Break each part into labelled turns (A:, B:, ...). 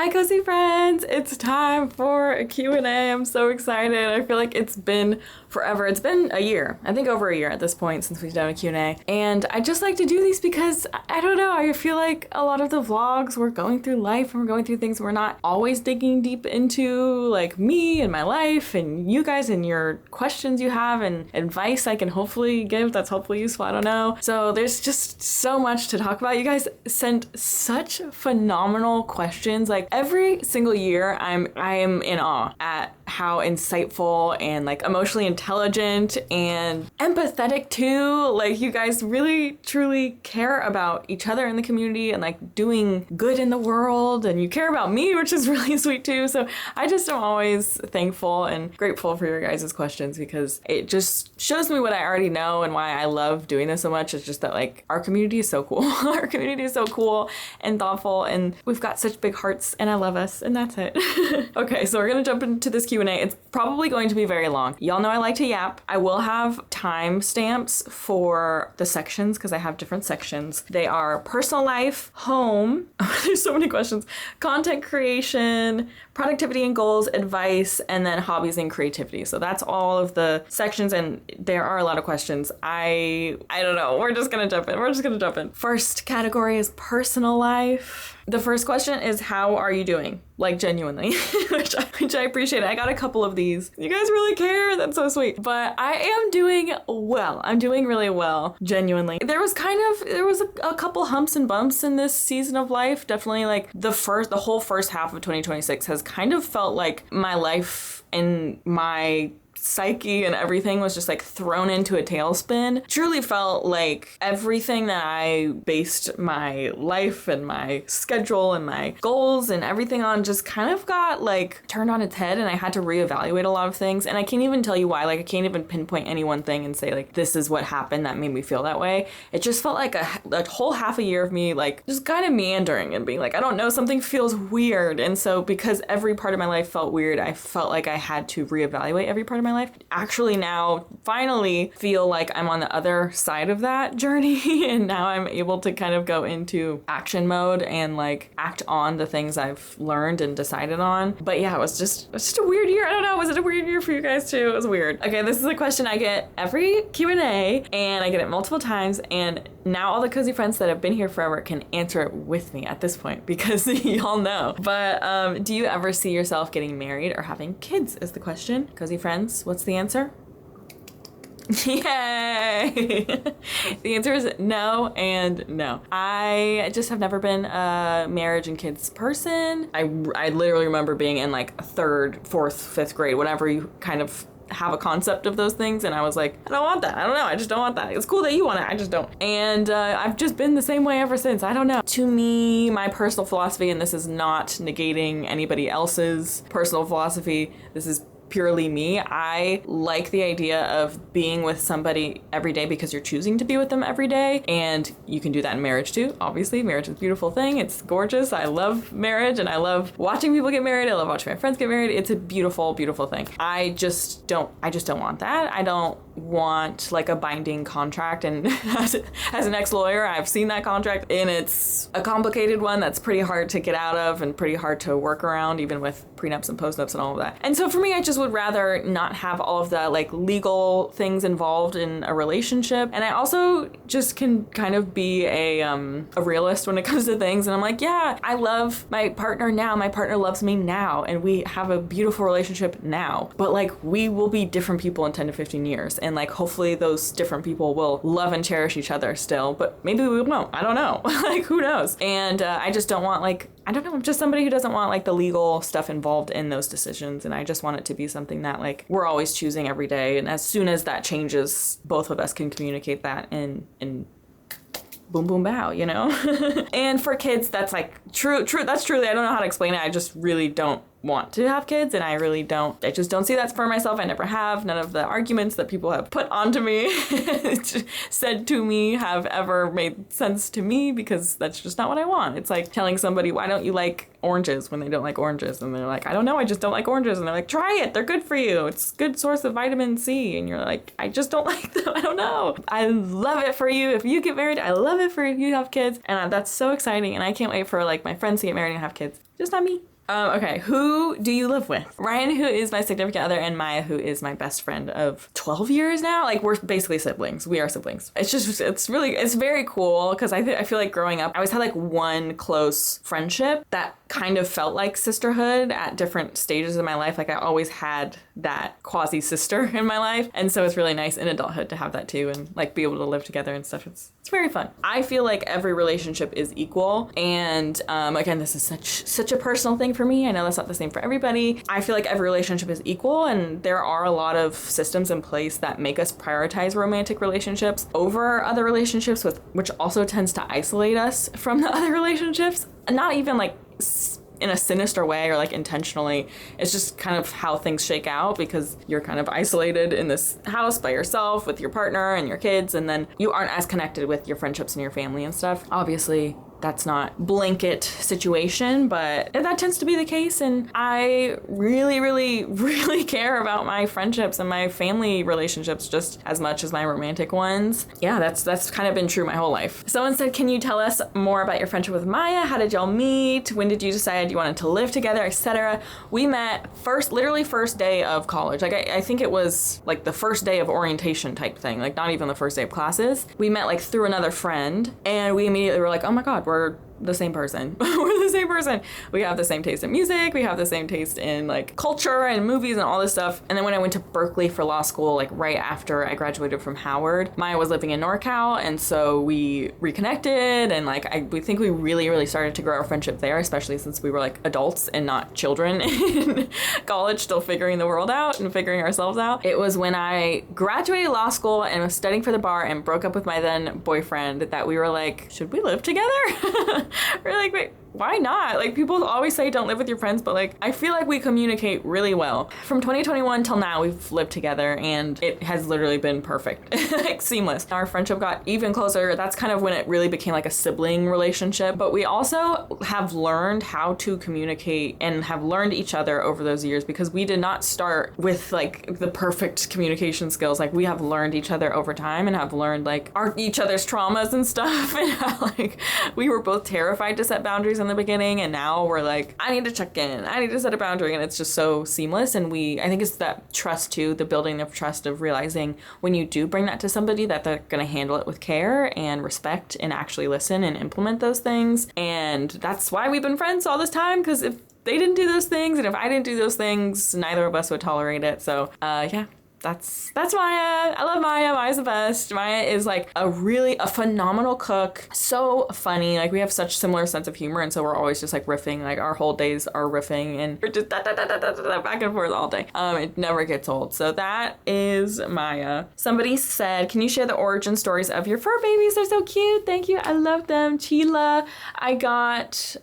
A: Hi cozy friends, it's time for a Q&A. I'm so excited. I feel like it's been forever. It's been a year, I think over a year at this point since we've done a Q&A. And I just like to do these because I don't know, I feel like a lot of the vlogs, we're going through life and we're going through things we're not always digging deep into, like me and my life and you guys and your questions you have and advice I can hopefully give that's hopefully useful, I don't know. So there's just so much to talk about. You guys sent such phenomenal questions. Like every single year I am in awe at how insightful and like emotionally intelligent and empathetic too. Like you guys really truly care about each other in the community and like doing good in the world, and you care about me, which is really sweet too. So I just am always thankful and grateful for your guys' questions because it just shows me what I already know and why I love doing this so much. It's just that like our community is so cool. Our community is so cool and thoughtful, and we've got such big hearts, and I love us, and that's it. Okay, so we're gonna jump into this Q&A. It's probably going to be very long. Y'all know I like to yap. I will have timestamps for the sections because I have different sections. They are personal life, home, there's so many questions, content creation, productivity and goals, advice, and then hobbies and creativity. So that's all of the sections, and there are a lot of questions. I don't know. We're just gonna jump in. First category is personal life. The first question is, how are you doing? Like genuinely, which I appreciate. I got a couple of these. You guys really care. That's so sweet. But I am doing well. I'm doing really well, genuinely. There was a couple humps and bumps in this season of life. Definitely like the whole first half of 2026 has kind of felt like my life and my psyche and everything was just like thrown into a tailspin. Truly felt like everything that I based my life and my schedule and my goals and everything on just kind of got like turned on its head, and I had to reevaluate a lot of things. And I can't even tell you why. Like I can't even pinpoint any one thing and say like this is what happened that made me feel that way. It just felt like a whole half a year of me like just kind of meandering and being like, I don't know, something feels weird. And so because every part of my life felt weird, I felt like I had to reevaluate every part of my life. Actually now finally feel like I'm on the other side of that journey and now I'm able to kind of go into action mode and like act on the things I've learned and decided on. But yeah, it was just a weird year. I don't know, was it a weird year for you guys too? It was weird. Okay, this is a question I get every Q&A and I get it multiple times, and now all the cozy friends that have been here forever can answer it with me at this point because y'all know. But do you ever see yourself getting married or having kids is the question. Cozy friends, what's the answer? Yay! The answer is no and no. I just have never been a marriage and kids person. I literally remember being in like 3rd, 4th, 5th grade, whenever you kind of have a concept of those things, and I was like, I don't want that. I don't know. I just don't want that. It's cool that you want it. I just don't. And I've just been the same way ever since. I don't know. To me, my personal philosophy, and this is not negating anybody else's personal philosophy, this is purely me. I like the idea of being with somebody every day because you're choosing to be with them every day. And you can do that in marriage too. Obviously, marriage is a beautiful thing. It's gorgeous. I love marriage and I love watching people get married. I love watching my friends get married. It's a beautiful, beautiful thing. I just don't want that. I don't want like a binding contract, and as an ex-lawyer, I've seen that contract, and it's a complicated one that's pretty hard to get out of and pretty hard to work around, even with prenups and postnups and all of that. And so for me, I just would rather not have all of the like legal things involved in a relationship. And I also just can kind of be a realist when it comes to things, and I'm like, yeah, I love my partner now, my partner loves me now, and we have a beautiful relationship now, but like we will be different people in 10 to 15 years. And like, hopefully those different people will love and cherish each other still, but maybe we won't. I don't know. Like, who knows? And I just don't want like, I don't know, I'm just somebody who doesn't want like the legal stuff involved in those decisions. And I just want it to be something that like we're always choosing every day. And as soon as that changes, both of us can communicate that and boom, boom, bow, you know? And for kids, that's like true. That's truly, I don't know how to explain it. I just really don't want to have kids, and I just don't see that for myself. I never have. None of the arguments that people have put onto me, said to me, have ever made sense to me, because that's just not what I want. It's like telling somebody, why don't you like oranges, when they don't like oranges, and they're like, I don't know, I just don't like oranges, and they're like, try it, they're good for you, it's a good source of vitamin C, and you're like, I just don't like them, I don't know. I love it for you if you get married, I love it for if you have kids, and that's so exciting, and I can't wait for like my friends to get married and have kids. Just not me. Okay, who do you live with? Ryan, who is my significant other, and Maya, who is my best friend of 12 years now. Like, we're basically siblings. We are siblings. It's very cool because I feel like growing up, I always had like one close friendship that kind of felt like sisterhood at different stages of my life. Like, I always had that quasi sister in my life. And so it's really nice in adulthood to have that too, and like be able to live together and stuff. It's very fun. I feel like every relationship is equal. And again, this is such a personal thing for me. I know that's not the same for everybody. I feel like every relationship is equal, and there are a lot of systems in place that make us prioritize romantic relationships over other relationships, which also tends to isolate us from the other relationships. Not even like in a sinister way or like intentionally. It's just kind of how things shake out because you're kind of isolated in this house by yourself with your partner and your kids, and then you aren't as connected with your friendships and your family and stuff. Obviously, that's not blanket situation, but that tends to be the case. And I really, really, really care about my friendships and my family relationships just as much as my romantic ones. Yeah, that's kind of been true my whole life. Someone said, can you tell us more about your friendship with Maya? How did y'all meet? When did you decide you wanted to live together, etc.? We met literally first day of college. Like, I think it was like the first day of orientation type thing, like not even the first day of classes. We met like through another friend, and we immediately were like, oh my God, we're the same person. We're the same person. We have the same taste in music. We have the same taste in like culture and movies and all this stuff. And then when I went to Berkeley for law school, like right after I graduated from Howard, Maya was living in NorCal. And so we reconnected, and like we think we really, really started to grow our friendship there, especially since we were like adults and not children in college, still figuring the world out and figuring ourselves out. It was when I graduated law school and was studying for the bar and broke up with my then boyfriend that we were like, should we live together? We're like, wait, why not? Like, people always say don't live with your friends, but like, I feel like we communicate really well. From 2021 till now, we've lived together, and it has literally been perfect. Like, seamless. Our friendship got even closer. That's kind of when it really became like a sibling relationship. But we also have learned how to communicate and have learned each other over those years, because we did not start with like the perfect communication skills. Like, we have learned each other over time and have learned like each other's traumas and stuff, and how like we were both terrified to set boundaries in the beginning, and now we're like, I need to check in, I need to set a boundary, and it's just so seamless. And I think it's that trust too, the building of trust, of realizing when you do bring that to somebody that they're gonna handle it with care and respect and actually listen and implement those things. And that's why we've been friends all this time, because if they didn't do those things and if I didn't do those things, neither of us would tolerate it. So yeah. That's Maya. I love Maya. Maya's the best. Maya is like a phenomenal cook. So funny. Like, we have such similar sense of humor, and so we're always just like riffing. Like, our whole days are riffing, and we're just back and forth all day. It never gets old. So that is Maya. Somebody said, can you share the origin stories of your fur babies? They're so cute. Thank you. I love them. Chila, I got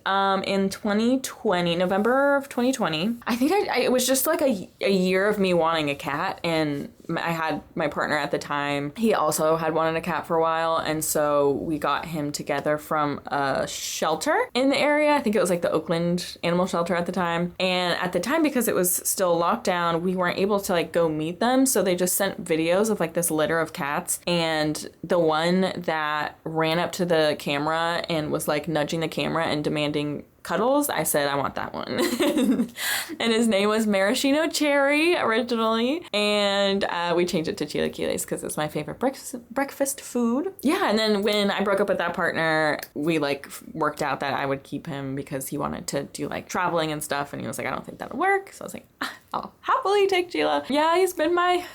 A: in 2020, November of 2020. I think it was just like a year of me wanting a cat, and I had my partner at the time. He also had wanted a cat for a while, and so we got him together from a shelter in the area. I think it was like the Oakland Animal Shelter at the time. And at the time, because it was still lockdown, we weren't able to like go meet them. So they just sent videos of like this litter of cats. And the one that ran up to the camera and was like nudging the camera and demanding cuddles, I said, I want that one. And his name was Maraschino Cherry originally, and we changed it to chilaquiles because it's my favorite breakfast food. Yeah, and then when I broke up with that partner, we like worked out that I would keep him because he wanted to do like traveling and stuff, and he was like, I don't think that'll work. So I was like, I'll happily take Chila. Yeah, he's been my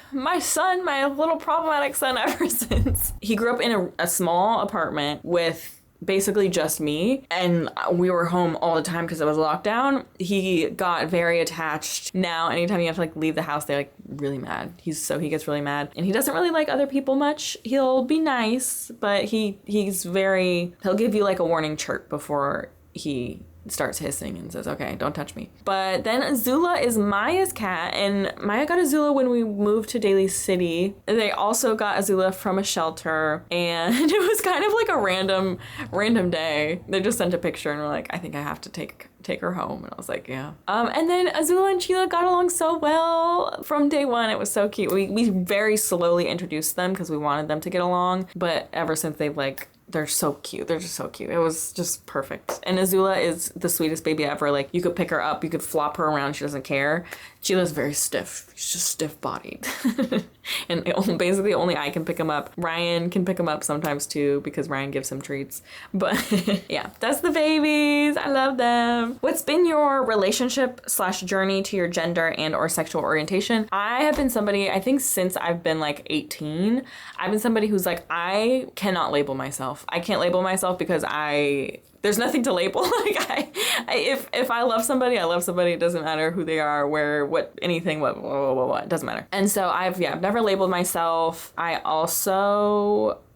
A: son, my little problematic son ever since. He grew up in a small apartment with basically just me, and we were home all the time because it was lockdown. He got very attached. Now anytime you have to like leave the house, they're like really mad. He gets really mad, and he doesn't really like other people much. He'll be nice, but he'll give you like a warning chirp before he starts hissing and says, okay, don't touch me. But then Azula is Maya's cat, and Maya got Azula when we moved to Daly City. They also got Azula from a shelter, and it was kind of like a random day. They just sent a picture and were like, I think I have to take her home. And I was like, yeah. And then Azula and Chila got along so well from day one. It was so cute. We very slowly introduced them because we wanted them to get along, but ever since they've like they're so cute. They're just so cute. It was just perfect. And Azula is the sweetest baby ever. Like, you could pick her up, you could flop her around, she doesn't care. Chila's very stiff. She's just stiff-bodied. And basically only I can pick him up. Ryan can pick him up sometimes too, because Ryan gives him treats. But yeah, that's the babies. I love them. What's been your relationship/journey to your gender and or sexual orientation? I have been somebody, I think since I've been like 18, I've been somebody who's like, I cannot label myself. I can't label myself because there's nothing to label. Like if I love somebody, I love somebody. It doesn't matter who they are, where, what, anything, what, it doesn't matter. And so I've never labeled myself. I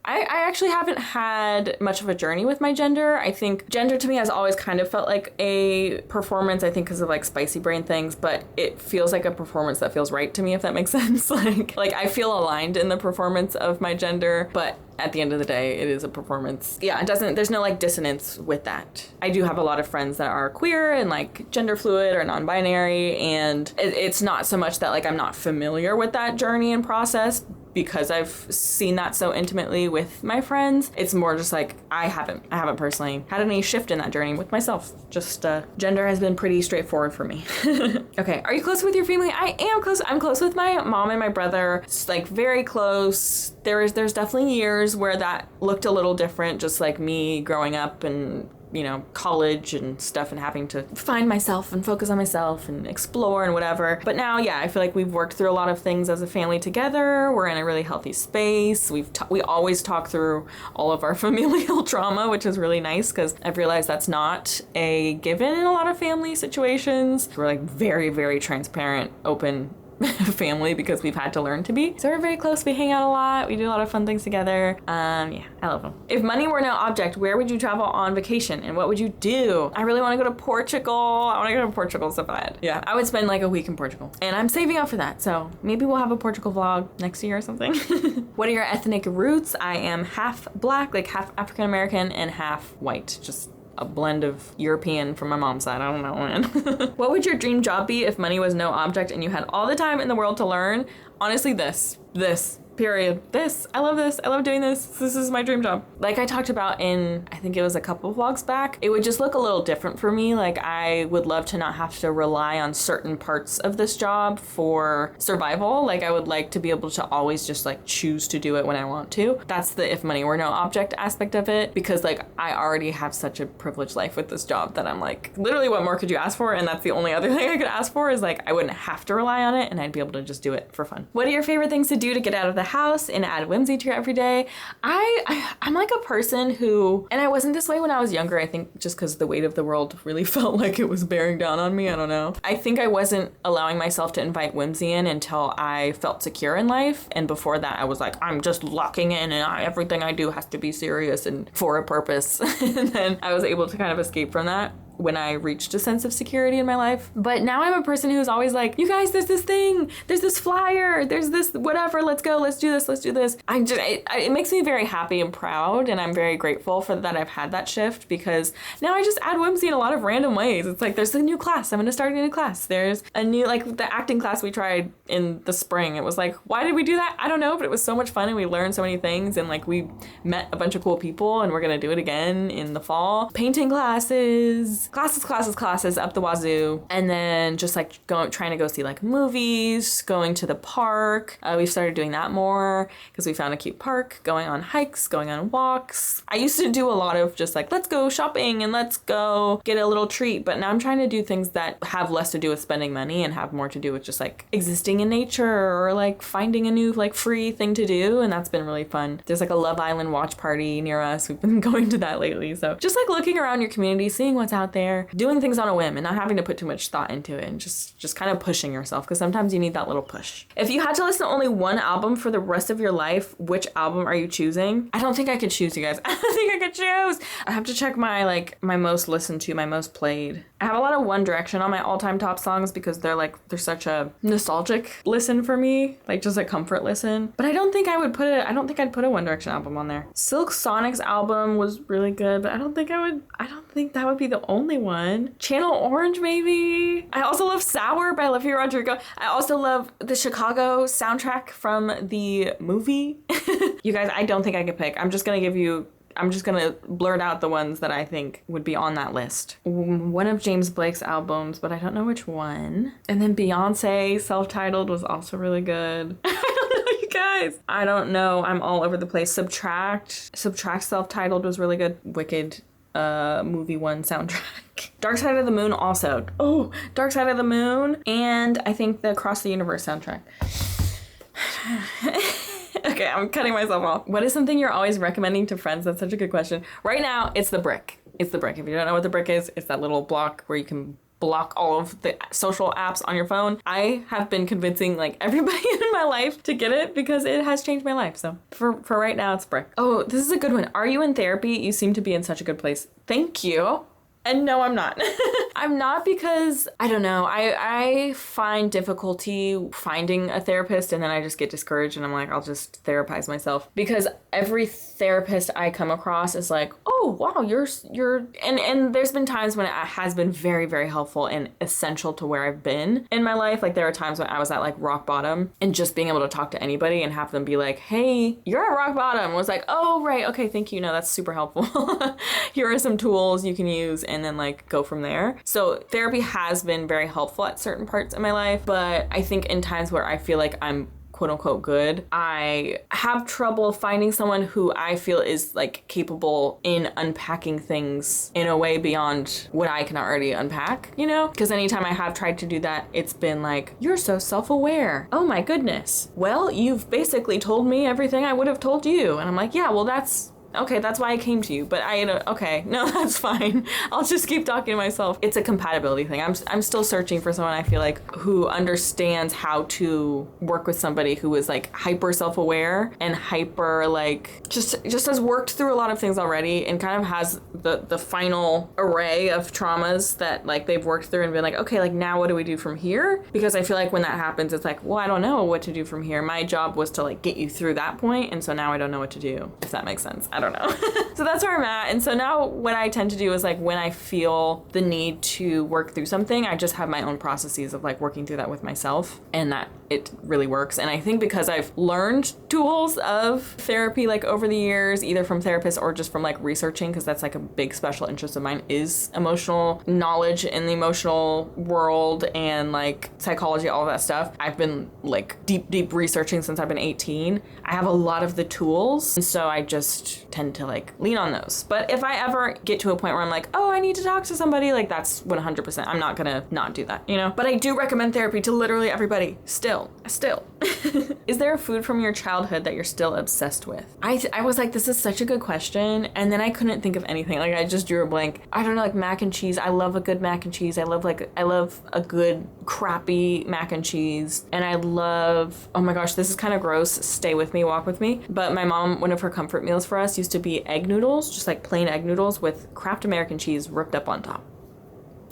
A: actually haven't had much of a journey with my gender. I think gender to me has always kind of felt like a performance, I think because of like spicy brain things, but it feels like a performance that feels right to me, if that makes sense. Like I feel aligned in the performance of my gender, but at the end of the day, it is a performance. Yeah, there's no like dissonance with that. I do have a lot of friends that are queer and like gender fluid or non-binary, and it's not so much that like I'm not familiar with that journey and process, because I've seen that so intimately with my friends. It's more just like I haven't personally had any shift in that journey with myself. Just gender has been pretty straightforward for me. Okay, are you close with your family? I am close. I'm close with my mom and my brother. It's like very close. There's definitely years where that looked a little different, just like me growing up and college and stuff and having to find myself and focus on myself and explore and whatever. But now, I feel like we've worked through a lot of things as a family together. We're in a really healthy space. We always talk through all of our familial trauma, which is really nice because I've realized that's not a given in a lot of family situations. We're like very, very transparent, open family because we've had to learn to be. So we're very close. We hang out a lot. We do a lot of fun things together. I love them. If money were no object, where would you travel on vacation and what would you do? I really want to go to Portugal. I want to go to Portugal so bad. Yeah, I would spend like a week in Portugal and I'm saving up for that. So maybe we'll have a Portugal vlog next year or something. What are your ethnic roots? I am half black, like half African American and half white. Just a blend of European from my mom's side. I don't know, man. What would your dream job be if money was no object and you had all the time in the world to learn? Honestly, this. Period. I love this. I love doing this. This is my dream job. Like I talked about in, I think it was a couple of vlogs back, it would just look a little different for me. Like I would love to not have to rely on certain parts of this job for survival. Like I would like to be able to always just like choose to do it when I want to. That's the if money were no object aspect of it, because like I already have such a privileged life with this job that I'm like, literally what more could you ask for? And that's the only other thing I could ask for is like I wouldn't have to rely on it and I'd be able to just do it for fun. What are your favorite things to do to get out of the house and add whimsy to your everyday? I'm like a person who, and I wasn't this way when I was younger, I think just because the weight of the world really felt like it was bearing down on me. I don't know. I think I wasn't allowing myself to invite whimsy in until I felt secure in life. And before that, I was like, I'm just locking in and everything I do has to be serious and for a purpose. And then I was able to kind of escape from that when I reached a sense of security in my life. But now I'm a person who's always like, you guys, there's this thing, there's this flyer, there's this whatever, let's go, let's do this. It makes me very happy and proud, and I'm very grateful for that I've had that shift, because now I just add whimsy in a lot of random ways. It's like, there's a new class, I'm gonna start a new class. There's a new, like the acting class we tried in the spring. It was like, why did we do that? I don't know, but it was so much fun and we learned so many things, and like we met a bunch of cool people, and we're gonna do it again in the fall. Painting classes up the wazoo, and then just like trying to go see like movies, going to the park. We've started doing that more because we found a cute park, going on hikes, going on walks. I used to do a lot of just like, let's go shopping and let's go get a little treat, but now I'm trying to do things that have less to do with spending money and have more to do with just like existing in nature or like finding a new like free thing to do, and that's been really fun. There's like a Love Island watch party near us. We've been going to that lately, so just like looking around your community, seeing what's out there, doing things on a whim and not having to put too much thought into it, and just kind of pushing yourself, because sometimes you need that little push. If you had to listen to only one album for the rest of your life, which album are you choosing? I don't think I could choose, you guys. I don't think I could choose. I have to check my most listened to, my most played. I have a lot of One Direction on my all-time top songs because they're such a nostalgic listen for me, like just a comfort listen. But I don't think I'd put a One Direction album on there. Silk Sonic's album was really good, but I don't think that would be the only one. Channel Orange, maybe. I also love Sour by Olivia Rodrigo. I also love the Chicago soundtrack from the movie. You guys, I don't think I could pick. I'm just gonna give you I'm just gonna blurt out the ones that I think would be on that list. One of James Blake's albums, but I don't know which one. And then Beyonce, self-titled, was also really good. I don't know, you guys. I don't know. I'm all over the place. Subtract self-titled was really good. Wicked movie 1 soundtrack. Dark Side of the Moon also. Oh, Dark Side of the Moon. And I think the Across the Universe soundtrack. Okay, I'm cutting myself off. What is something you're always recommending to friends? That's such a good question. Right now, it's the brick. It's the brick. If you don't know what the brick is, it's that little block where you can block all of the social apps on your phone. I have been convincing like everybody in my life to get it because it has changed my life. So for right now, it's brick. Oh, this is a good one. Are you in therapy? You seem to be in such a good place. Thank you. And no, I'm not. I'm not because, I don't know, I find difficulty finding a therapist and then I just get discouraged and I'm like, I'll just therapize myself. Because every therapist I come across is like, oh, wow, you're, and there's been times when it has been very, very helpful and essential to where I've been in my life. Like there are times when I was at like rock bottom and just being able to talk to anybody and have them be like, hey, you're at rock bottom, was like, oh, right, okay, thank you. No, that's super helpful. Here are some tools you can use and then like go from there. So therapy has been very helpful at certain parts of my life, but I think in times where I feel like I'm quote unquote good, I have trouble finding someone who I feel is like capable in unpacking things in a way beyond what I can already unpack, you know? Because anytime I have tried to do that, it's been like, you're so self-aware. Oh my goodness. Well, you've basically told me everything I would have told you. And I'm like, yeah, well, that's okay, that's why I came to you, but okay, no, that's fine. I'll just keep talking to myself. It's a compatibility thing. I'm still searching for someone I feel like who understands how to work with somebody who is like hyper self-aware and hyper like just has worked through a lot of things already and kind of has the final array of traumas that like they've worked through and been like, okay, like now what do we do from here? Because I feel like when that happens, it's like, well, I don't know what to do from here. My job was to like get you through that point, and so now I don't know what to do, if that makes sense. I don't know. So that's where I'm at. And so now what I tend to do is like when I feel the need to work through something, I just have my own processes of like working through that with myself, and that it really works. And I think because I've learned tools of therapy like over the years, either from therapists or just from like researching, because that's like a big special interest of mine is emotional knowledge in the emotional world and like psychology, all of that stuff. I've been like deep researching since I've been 18. I have a lot of the tools, and so I just tend to like lean on those. But if I ever get to a point where I'm like, oh, I need to talk to somebody, like that's 100%. I'm not gonna not do that, you know? But I do recommend therapy to literally everybody. Still. Is there a food from your childhood that you're still obsessed with? I was like, this is such a good question, and then I couldn't think of anything. Like I just drew a blank. I don't know, like mac and cheese. I love a good mac and cheese. I love a good crappy mac and cheese. And I love, oh my gosh, this is kind of gross. Stay with me, walk with me. But my mom, one of her comfort meals for us used to be egg noodles, just like plain egg noodles with Kraft American cheese ripped up on top.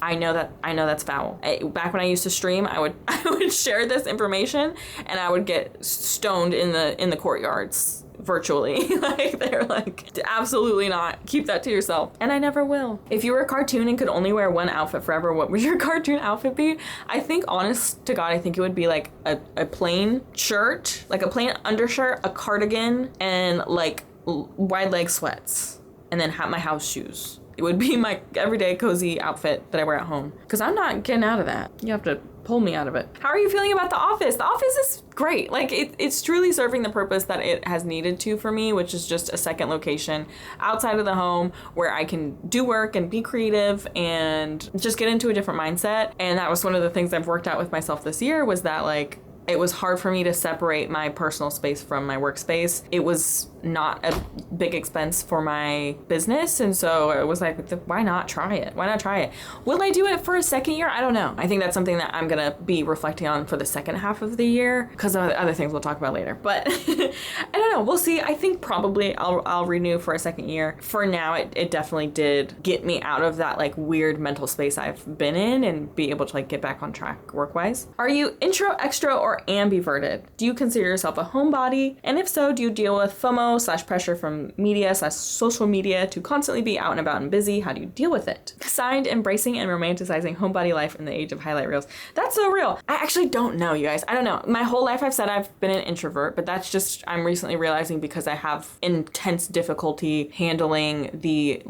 A: I know that's foul. Back when I used to stream, I would share this information and I would get stoned in the courtyards virtually. Like they're like, absolutely not. Keep that to yourself. And I never will. If you were a cartoon and could only wear one outfit forever, what would your cartoon outfit be? I think, honest to God, I think it would be like a plain shirt, like a plain undershirt, a cardigan, and like wide leg sweats, and then my house shoes. It would be my everyday cozy outfit that I wear at home. Because I'm not getting out of that. You have to pull me out of it. How are you feeling about The Office? The Office is great. Like it's truly serving the purpose that it has needed to for me, which is just a second location outside of the home where I can do work and be creative and just get into a different mindset. And that was one of the things I've worked out with myself this year, was that like it was hard for me to separate my personal space from my workspace. It was not a big expense for my business, and so it was like, why not try it? Why not try it? Will I do it for a second year? I don't know. I think that's something that I'm gonna be reflecting on for the second half of the year, because of other things we'll talk about later. But I don't know. We'll see. I think probably I'll renew for a second year. For now, it definitely did get me out of that like weird mental space I've been in and be able to like get back on track work-wise. Are you intro, extra, or ambiverted? Do you consider yourself a homebody? And if so, do you deal with FOMO, FOMO/pressure from media/social media to constantly be out and about and busy. How do you deal with it? Signed, embracing and romanticizing homebody life in the age of highlight reels. That's so real. I actually don't know, you guys. I don't know. My whole life I've said I've been an introvert, but that's just, I'm recently realizing because I have intense difficulty handling the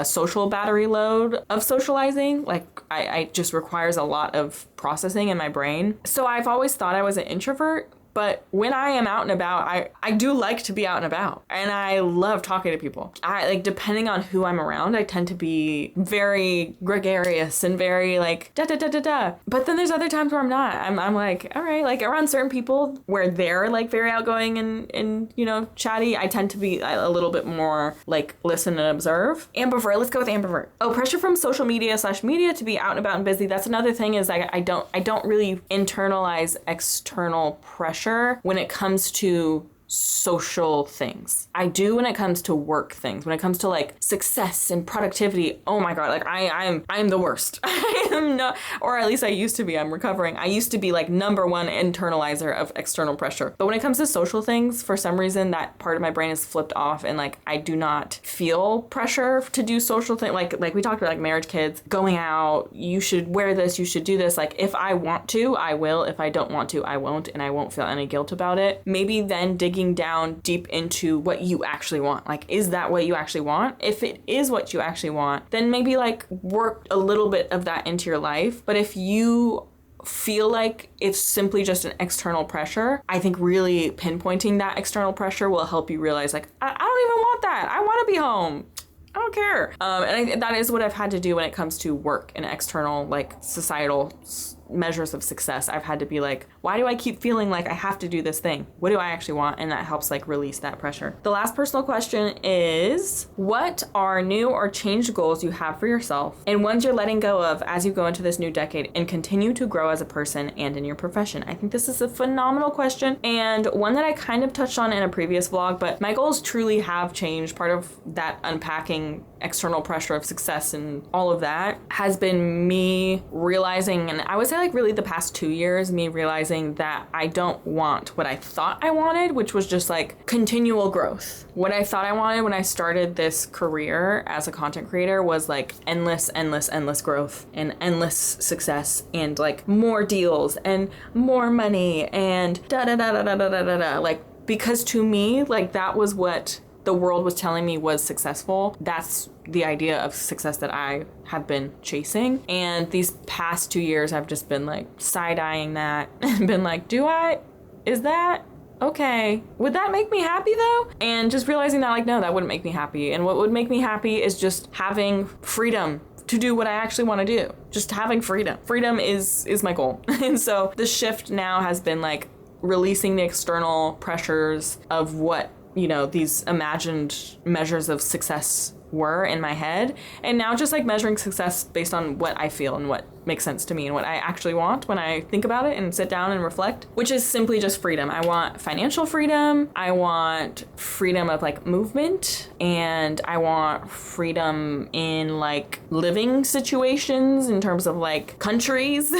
A: social battery load of socializing. Like I just requires a lot of processing in my brain. So I've always thought I was an introvert. But when I am out and about, I do like to be out and about, and I love talking to people. Depending on who I'm around, I tend to be very gregarious and very da da da da da. But then there's other times where I'm not. I'm like, all right, like around certain people where they're like very outgoing and chatty, I tend to be a little bit more like listen and observe. Ambivert, let's go with ambivert. Oh, pressure from social media/media to be out and about and busy. That's another thing is I don't really internalize external pressure when it comes to social things. I do when it comes to work things. When it comes to like success and productivity, oh my god, like I'm the worst. I am not, or at least I used to be. I'm recovering. I used to be like number one internalizer of external pressure. But when it comes to social things, for some reason that part of my brain is flipped off, and like I do not feel pressure to do social things. Like we talked about, like marriage, kids, going out, you should wear this, you should do this. Like if I want to, I will. If I don't want to, I won't, and I won't feel any guilt about it. Maybe then digging down deep into what you actually want. Like, is that what you actually want? If it is what you actually want, then maybe like work a little bit of that into your life. But if you feel like it's simply just an external pressure, I think really pinpointing that external pressure will help you realize like, I don't even want that. I want to be home. I don't care. And that is what I've had to do when it comes to work and external, like societal measures of success. I've had to be like, why do I keep feeling like I have to do this thing? What do I actually want? And that helps like release that pressure. The last personal question is, what are new or changed goals you have for yourself and ones you're letting go of as you go into this new decade and continue to grow as a person and in your profession? I think this is a phenomenal question, and one that I kind of touched on in a previous vlog, but my goals truly have changed. Part of that unpacking external pressure of success and all of that has been me realizing, and I would say like really the past 2 years, me realizing that I don't want what I thought I wanted, which was just like continual growth. What I thought I wanted when I started this career as a content creator was like endless growth and endless success and like more deals and more money and da da da da da da da da. Like, because to me, like that was what the world was telling me was successful. That's the idea of success that I have been chasing. And these past 2 years, I've just been like side-eyeing that and been like, is that okay? Would that make me happy though? And just realizing that like, no, that wouldn't make me happy. And what would make me happy is just having freedom to do what I actually want to do. Just having freedom. Freedom is my goal. And so the shift now has been like releasing the external pressures of what these imagined measures of success were in my head, and now just like measuring success based on what I feel and what makes sense to me and what I actually want when I think about it and sit down and reflect, which is simply just freedom. I want financial freedom, I want freedom of like movement, and I want freedom in like living situations in terms of like countries.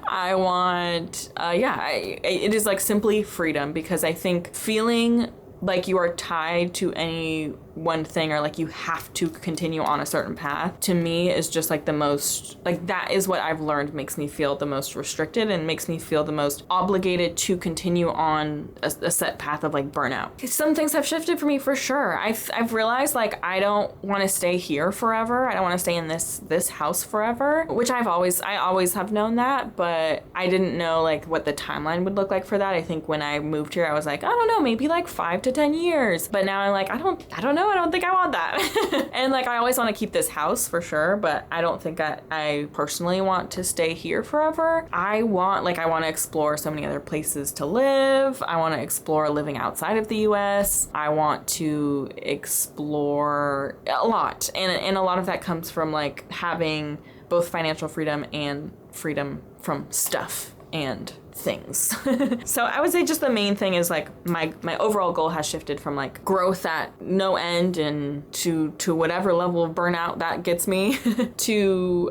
A: I want it is like simply freedom, because I think feeling like you are tied to any one thing or like you have to continue on a certain path, to me is just like the most, like that is what I've learned makes me feel the most restricted and makes me feel the most obligated to continue on a set path of like burnout. Some things have shifted for me for sure. I've realized like I don't want to stay here forever. I don't want to stay in this house forever, which I always have known that, but I didn't know like what the timeline would look like for that. I think when I moved here I was like, I don't know, maybe like 5 to 10 years. But now I'm like, I don't know. I don't think I want that. And like, I always want to keep this house for sure, but I don't think I personally want to stay here forever. I want to explore so many other places to live. I want to explore living outside of the US. I want to explore a lot. And a lot of that comes from like having both financial freedom and freedom from stuff and things. So I would say just the main thing is like my overall goal has shifted from like growth at no end and to whatever level of burnout that gets me to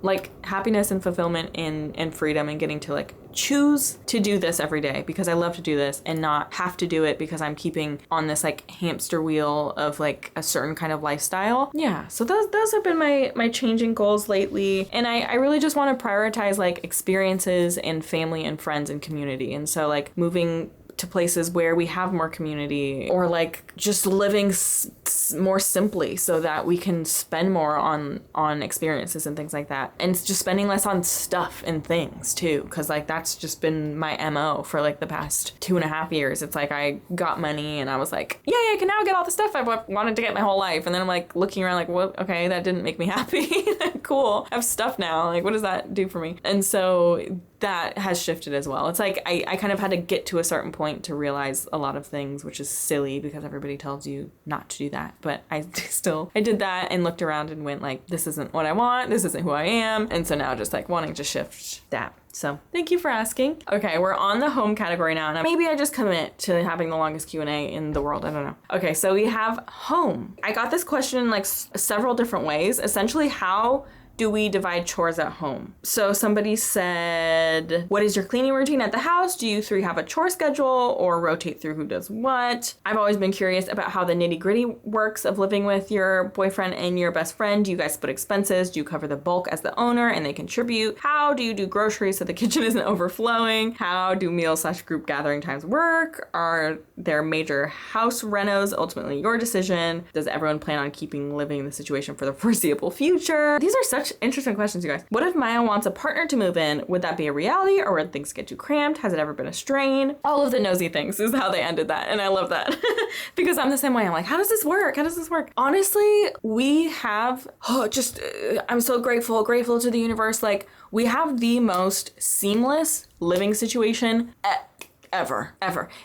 A: like happiness and fulfillment and freedom and getting to like choose to do this every day because I love to do this and not have to do it because I'm keeping on this like hamster wheel of like a certain kind of lifestyle. Yeah, so those have been my changing goals lately. And I really just want to prioritize like experiences and family and friends and community. And so like moving to places where we have more community, or like just living more simply so that we can spend more on experiences and things like that, and just spending less on stuff and things too, because like that's just been my MO for like the past 2.5 years. It's like I got money and I was like, yeah, I can now get all the stuff I've wanted to get my whole life, and then I'm like looking around like, well, okay, that didn't make me happy. Cool, I have stuff now, like what does that do for me? And so that has shifted as well. It's like I kind of had to get to a certain point to realize a lot of things, which is silly because everybody tells you not to do that. But I did that and looked around and went like, this isn't what I want. This isn't who I am. And so now just like wanting to shift that. So thank you for asking. Okay, we're on the home category now. And maybe I just commit to having the longest Q&A in the world. I don't know. Okay, so we have home. I got this question in like several different ways. Essentially, how do we divide chores at home? So somebody said, what is your cleaning routine at the house? Do you three have a chore schedule or rotate through who does what? I've always been curious about how the nitty gritty works of living with your boyfriend and your best friend. Do you guys split expenses? Do you cover the bulk as the owner and they contribute? How do you do groceries so the kitchen isn't overflowing? How do meal/group gathering times work? Are there major house renos ultimately your decision? Does everyone plan on keeping living the situation for the foreseeable future? These are such interesting questions, you guys. What if Maya wants a partner to move in? Would that be a reality, or would things get too cramped? Has it ever been a strain? All of the nosy things is how they ended that, and I love that. Because I'm the same way. I'm like, how does this work? How does this work? Honestly, we have, I'm so grateful to the universe. Like, we have the most seamless living situation ever.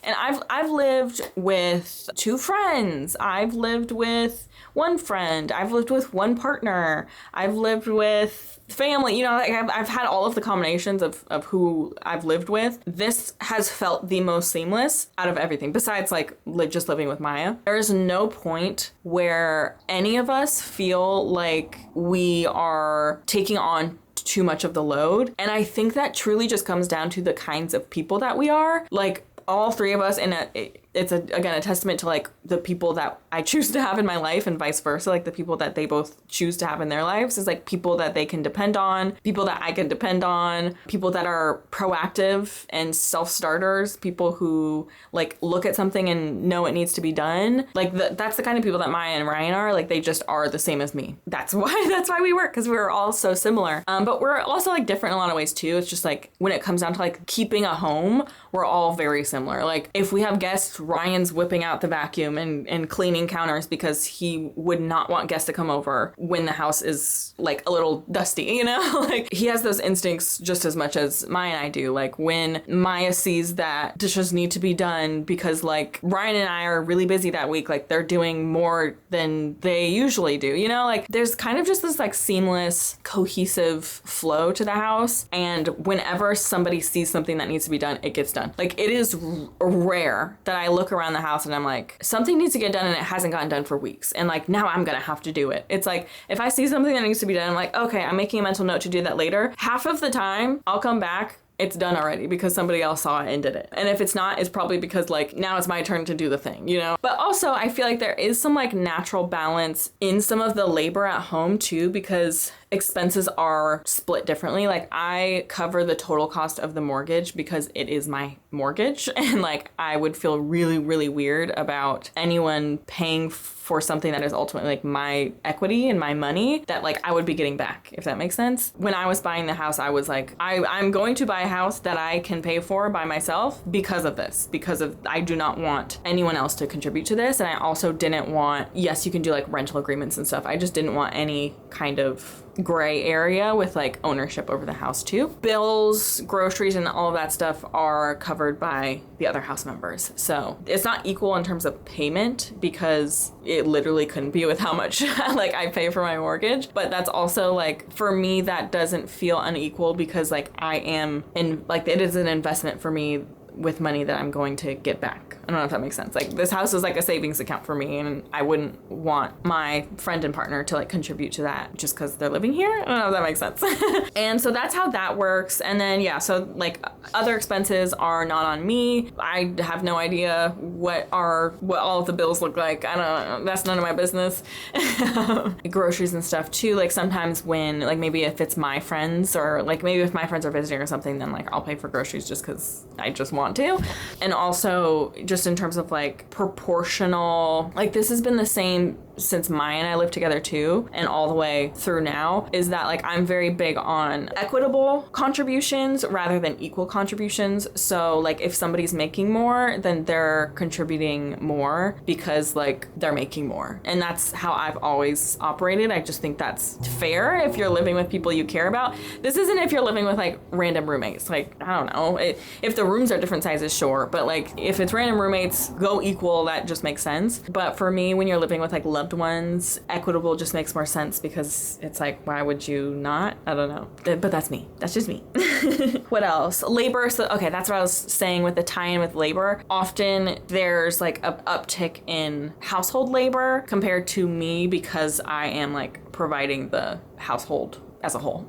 A: And I've lived with 2 friends. I've lived with 1 friend. I've lived with 1 partner. I've lived with family. You know, like I've had all of the combinations of who I've lived with. This has felt the most seamless out of everything, besides like just living with Maya. There is no point where any of us feel like we are taking on too much of the load. And I think that truly just comes down to the kinds of people that we are. Like all 3 of us, and it's again a testament to like the people that I choose to have in my life and vice versa. Like the people that they both choose to have in their lives is like people that they can depend on, people that I can depend on, people that are proactive and self-starters, people who like look at something and know it needs to be done. Like that's the kind of people that Maya and Ryan are. Like they just are the same as me. That's why we work, because we're all so similar. But we're also like different in a lot of ways too. It's just like when it comes down to like keeping a home, we're all very similar. Like if we have guests, Ryan's whipping out the vacuum and cleaning counters because he would not want guests to come over when the house is like a little dusty, you know? Like he has those instincts just as much as Maya and I do. Like when Maya sees that dishes need to be done because like Ryan and I are really busy that week, like they're doing more than they usually do, you know? Like there's kind of just this like seamless, cohesive flow to the house. And whenever somebody sees something that needs to be done, it gets done. Like it is rare that I look around the house and I'm like, something needs to get done and it hasn't gotten done for weeks. And like, now I'm gonna have to do it. It's like, if I see something that needs to be done, I'm like, okay, I'm making a mental note to do that later. Half of the time, I'll come back, it's done already because somebody else saw it and did it. And if it's not, it's probably because like now it's my turn to do the thing, you know? But also I feel like there is some like natural balance in some of the labor at home too, because expenses are split differently. Like I cover the total cost of the mortgage because it is my mortgage. And like I would feel really, really weird about anyone paying for something that is ultimately like my equity and my money that like I would be getting back, if that makes sense. When I was buying the house, I was like, I'm going to buy a house that I can pay for by myself because of this, because of I do not want anyone else to contribute to this. And I also didn't want, yes, you can do like rental agreements and stuff. I just didn't want any kind of gray area with like ownership over the house too. Bills, groceries, and all of that stuff are covered by the other house members. So it's not equal in terms of payment because it literally couldn't be with how much like I pay for my mortgage. But that's also like, for me, that doesn't feel unequal because like I am in, like it is an investment for me with money that I'm going to get back I don't know if that makes sense. Like this house is like a savings account for me, and I wouldn't want my friend and partner to like contribute to that just because they're living here. I don't know if that makes sense. And so that's how that works. And then yeah, so like other expenses are not on me. I have no idea what all of the bills look like. I don't know. That's none of my business. Groceries and stuff too. Like sometimes when like maybe if it's my friends or like maybe if my friends are visiting or something, then like I'll pay for groceries just because I just want to. And also just in terms of like proportional, like this has been the same since Maya and I lived together too, and all the way through now, is that like I'm very big on equitable contributions rather than equal contributions. So like if somebody's making more, then they're contributing more because like they're making more. And that's how I've always operated. I just think that's fair if you're living with people you care about. This isn't if you're living with like random roommates. Like, I don't know, if the rooms are different sizes, sure, but like if it's random roommates, go equal, that just makes sense. But for me, when you're living with like loved ones, equitable just makes more sense because it's like, why would you not? I don't know. But that's me. That's just me. What else? Labor. So, okay, that's what I was saying with the tie-in with labor. Often there's like an uptick in household labor compared to me because I am like providing the household as a whole.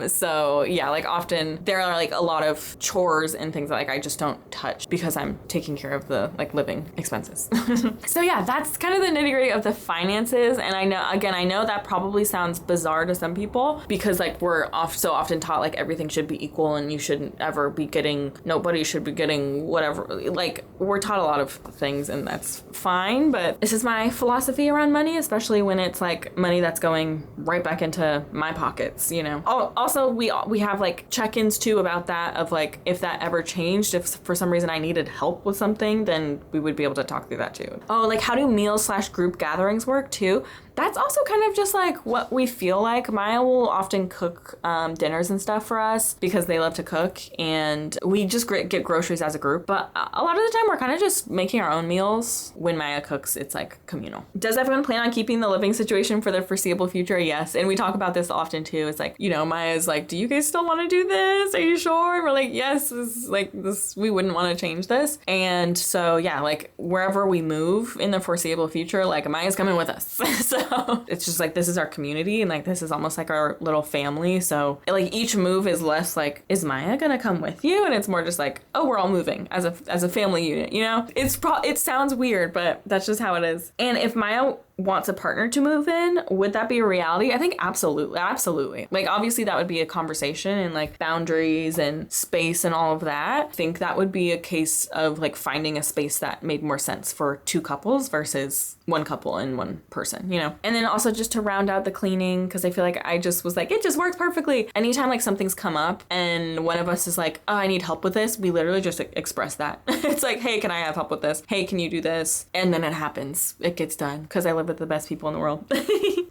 A: So yeah, like often there are like a lot of chores and things that like I just don't touch because I'm taking care of the like living expenses. So yeah, that's kind of the nitty gritty of the finances. And I know that probably sounds bizarre to some people because like we're so often taught like everything should be equal and you shouldn't ever be getting, nobody should be getting whatever. Like we're taught a lot of things and that's fine, but this is my philosophy around money, especially when it's like money that's going right back into my pockets, you know. Also, we have like check-ins too about that of like if that ever changed, if for some reason I needed help with something, then we would be able to talk through that too. Oh, like how do meals/group gatherings work too? That's also kind of just like what we feel like. Maya will often cook dinners and stuff for us because they love to cook, and we just get groceries as a group. But a lot of the time we're kind of just making our own meals. When Maya cooks, it's like communal. Does everyone plan on keeping the living situation for the foreseeable future? Yes. And we talk about this often too. It's like, you know, Maya's like, do you guys still want to do this? Are you sure? And we're like, yes, this, we wouldn't want to change this. And so yeah, like wherever we move in the foreseeable future, like Maya's coming with us. So it's just like, this is our community and like this is almost like our little family. So like each move is less like, is Maya gonna come with you? And it's more just like, oh, we're all moving as a family unit, you know? It sounds weird, but that's just how it is. And if Maya wants a partner to move in, would that be a reality? I think absolutely. Like obviously that would be a conversation and like boundaries and space and all of that. I think that would be a case of like finding a space that made more sense for two couples versus one couple and one person, you know? And then also just to round out the cleaning, because I feel like I just was like, it just works perfectly. Anytime like something's come up and one of us is like, oh, I need help with this, we literally just express that. It's like, hey, can I have help with this? Hey, can you do this? And then it happens. It gets done because I live with the best people in the world.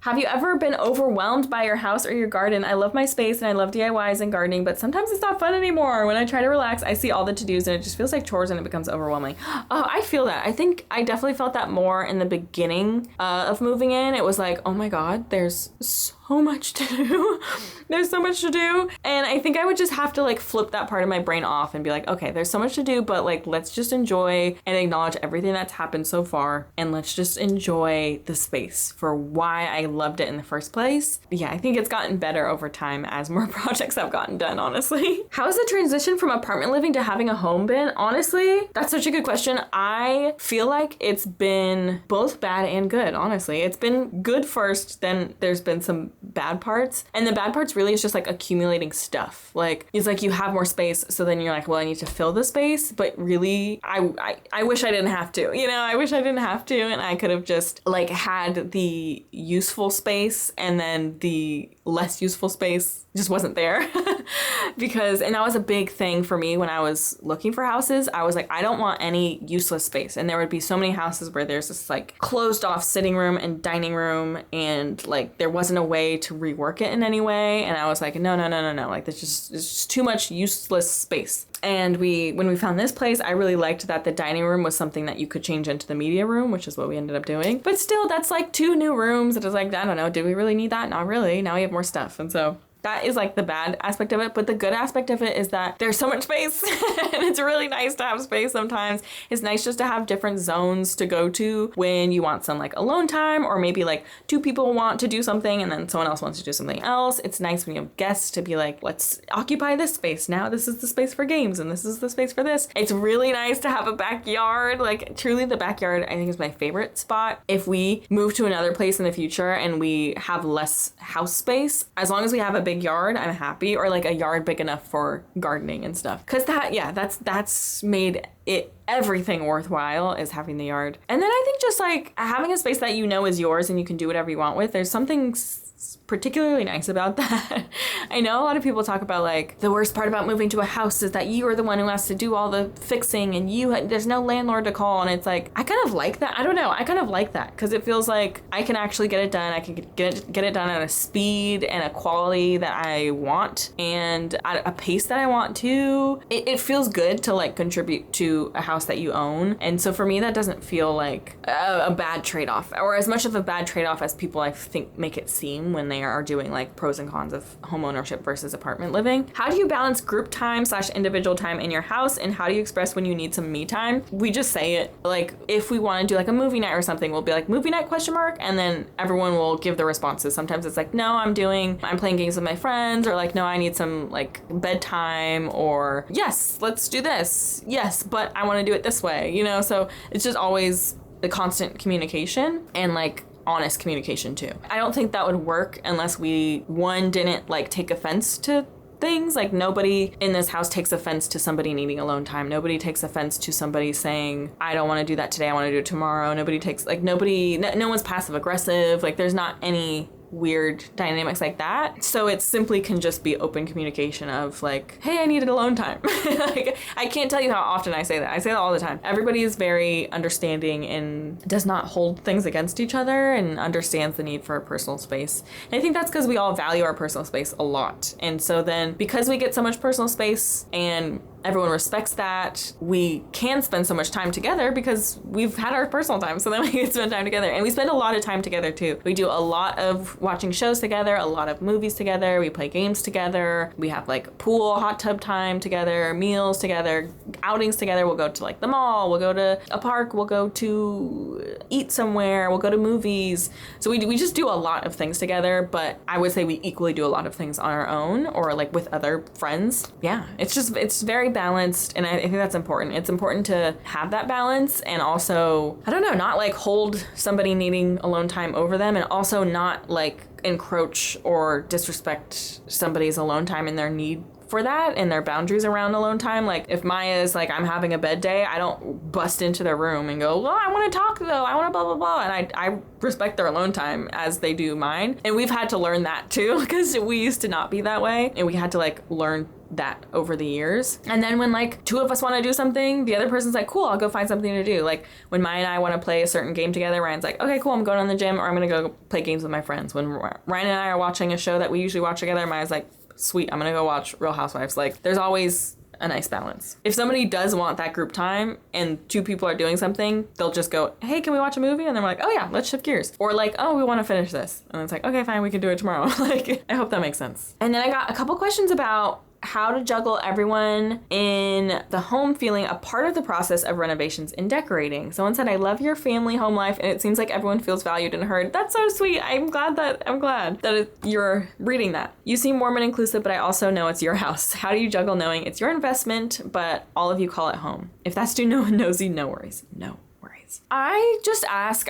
A: Have you ever been overwhelmed by your house or your garden? I love my space and I love DIYs and gardening, but sometimes it's not fun anymore. When I try to relax, I see all the to-dos and it just feels like chores and it becomes overwhelming. Oh, I feel that. I think I definitely felt that more in the beginning of moving in. It was like, oh my God, there's so much to do. There's so much to do. And I think I would just have to like flip that part of my brain off and be like, okay, there's so much to do, but like, let's just enjoy and acknowledge everything that's happened so far. And let's just enjoy the space for why I loved it in the first place. But yeah, I think it's gotten better over time as more projects have gotten done, honestly. How has the transition from apartment living to having a home been? Honestly, that's such a good question. I feel like it's been both bad and good, honestly. It's been good first, then there's been some bad parts. And the bad parts really is just like accumulating stuff. Like, it's like you have more space, so then you're like, well, I need to fill the space. But really, I wish I didn't have to, you know, I wish I didn't have to. And I could have just like had the useful space and then the less useful space just wasn't there. And that was a big thing for me when I was looking for houses. I was like, I don't want any useless space. And there would be so many houses where there's this like closed off sitting room and dining room and like there wasn't a way to rework it in any way. And I was like, no. Like there's just too much useless space. And when we found this place, I really liked that the dining room was something that you could change into the media room, which is what we ended up doing. But still, that's like 2 new rooms. It was like, I don't know, did we really need that? Not really. Now we have more stuff. And so That is like the bad aspect of it. But the good aspect of it is that there's so much space and it's really nice to have space sometimes. It's nice just to have different zones to go to when you want some like alone time, or maybe like two people want to do something and then someone else wants to do something else. It's nice when you have guests to be like, let's occupy this space now. This is the space for games and this is the space for this. It's really nice to have a backyard. Like truly the backyard I think is my favorite spot. If we move to another place in the future and we have less house space, as long as we have a big yard, I'm happy, or like a yard big enough for gardening and stuff. Cause that's made it everything worthwhile, is having the yard. And then I think just like having a space that you know is yours and you can do whatever you want with, there's something particularly nice about that. I know a lot of people talk about like the worst part about moving to a house is that you are the one who has to do all the fixing and there's no landlord to call, and it's like I kind of like that. I don't know, I kind of like that because it feels like I can actually get it done. I can get it done at a speed and a quality that I want and at a pace that I want to. It feels good to like contribute to a house that you own, and so for me that doesn't feel like a bad trade-off, or as much of a bad trade-off as people I think make it seem when they are doing like pros and cons of home ownership versus apartment living. How do you balance group time / individual time in your house, and how do you express when you need some me time? We just say it. Like if we want to do like a movie night or something, we'll be like movie night ? And then everyone will give the responses. Sometimes it's like, no, I'm playing games with my friends, or like, no, I need some like bedtime, or yes, let's do this. Yes, but I want to do it this way, you know? So it's just always the constant communication and like honest communication too. I don't think that would work unless we, one, didn't like take offense to things. Like nobody in this house takes offense to somebody needing alone time. Nobody takes offense to somebody saying, I don't want to do that today, I want to do it tomorrow. No one's passive aggressive. Like there's not any weird dynamics like that. So it simply can just be open communication of like, hey, I need alone time. Like I can't tell you how often I say that. I say that all the time. Everybody is very understanding and does not hold things against each other and understands the need for personal space. And I think that's because we all value our personal space a lot. And so then because we get so much personal space and everyone respects that, we can spend so much time together because we've had our personal time, so then we can spend time together. And we spend a lot of time together too. We do a lot of watching shows together, a lot of movies together, we play games together, we have like pool, hot tub time together, meals together, outings together. We'll go to like the mall, we'll go to a park, we'll go to eat somewhere, we'll go to movies. So we just do a lot of things together, but I would say we equally do a lot of things on our own or like with other friends. Yeah, it's very balanced, and I think that's important. It's important to have that balance, and also, I don't know, not like hold somebody needing alone time over them, and also not like encroach or disrespect somebody's alone time and their need for that and their boundaries around alone time. Like if Maya's like, I'm having a bed day, I don't bust into their room and go, well, I want to talk though, I want to blah blah blah, and I respect their alone time as they do mine. And we've had to learn that too, because we used to not be that way, and we had to like learn that over the years. And then when like two of us want to do something, the other person's like, cool, I'll go find something to do. Like when Maya and I want to play a certain game together, Ryan's like, okay, cool, I'm going to the gym, or I'm gonna go play games with my friends. When Ryan and I are watching a show that we usually watch together, Maya's like, sweet, I'm gonna go watch Real Housewives. Like there's always a nice balance. If somebody does want that group time and two people are doing something, they'll just go, hey, can we watch a movie? And then we're like, oh yeah, let's shift gears. Or like, oh, we want to finish this. And it's like, okay, fine, we can do it tomorrow. Like, I hope that makes sense. And then I got a couple questions about how to juggle everyone in the home feeling a part of the process of renovations and decorating. Someone said, I love your family home life, and it seems like everyone feels valued and heard. That's so sweet. I'm glad that you're reading that. You seem warm and inclusive, but I also know it's your house. How do you juggle knowing it's your investment, but all of you call it home? If that's too nosy, no worries. No. I just ask.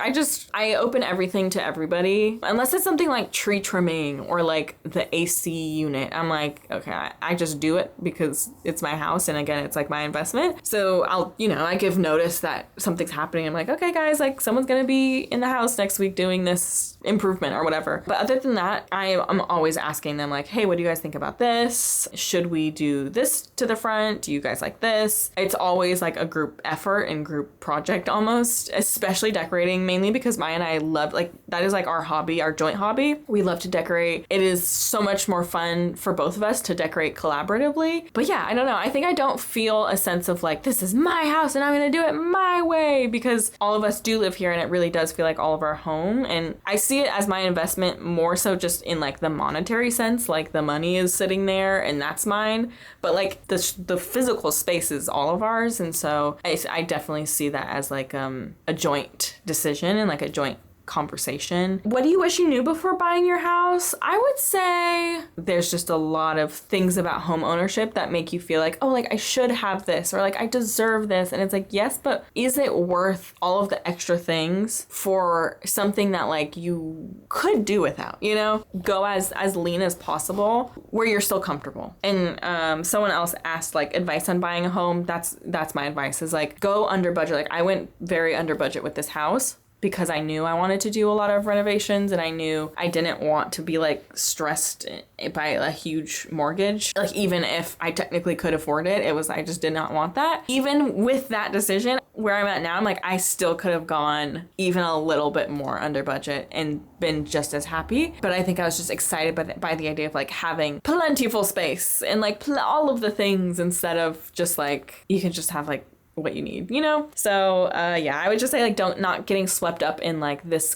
A: I open everything to everybody. Unless it's something like tree trimming or like the AC unit. I'm like, okay, I just do it because it's my house. And again, it's like my investment. So I give notice that something's happening. I'm like, okay, guys, like someone's going to be in the house next week doing this improvement or whatever. But other than that, I'm always asking them like, hey, what do you guys think about this? Should we do this to the front? Do you guys like this? It's always like a group effort and group project almost. house, especially decorating, mainly because Maya and I love, like, that is like our hobby, our joint hobby. We love to decorate. It is so much more fun for both of us to decorate collaboratively. But yeah, I don't know. I think I don't feel a sense of like, this is my house and I'm going to do it my way, because all of us do live here and it really does feel like all of our home. And I see it as my investment more so just in like the monetary sense, like the money is sitting there and that's mine. But like the physical space is all of ours. And so I definitely see that as like a joint decision and like a joint conversation. What do you wish you knew before buying your house? I would say there's just a lot of things about home ownership that make you feel like, oh, like I should have this, or like I deserve this. And it's like, yes, but is it worth all of the extra things for something that like you could do without, you know? Go as lean as possible where you're still comfortable. And someone else asked like advice on buying a home. That's my advice, is like go under budget. Like I went very under budget with this house, because I knew I wanted to do a lot of renovations and I knew I didn't want to be like stressed by a huge mortgage. Like even if I technically could afford it, I just did not want that. Even with that decision, where I'm at now, I'm like, I still could have gone even a little bit more under budget and been just as happy. But I think I was just excited by the idea of like having plentiful space and like all of the things, instead of just like, you can just have like what you need, you know? So yeah, I would just say like not getting swept up in like this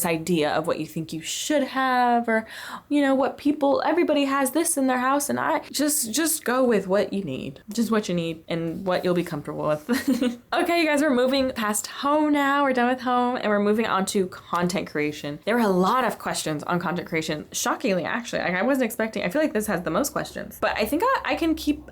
A: idea of what you think you should have, or you know what everybody has this in their house, and I just go with what you need, just what you need and what you'll be comfortable with. Okay, you guys, we're moving past home now. We're done with home and we're moving on to content creation. There were a lot of questions on content creation, shockingly, actually. Like I wasn't expecting. I feel like this has the most questions, but I think I can keep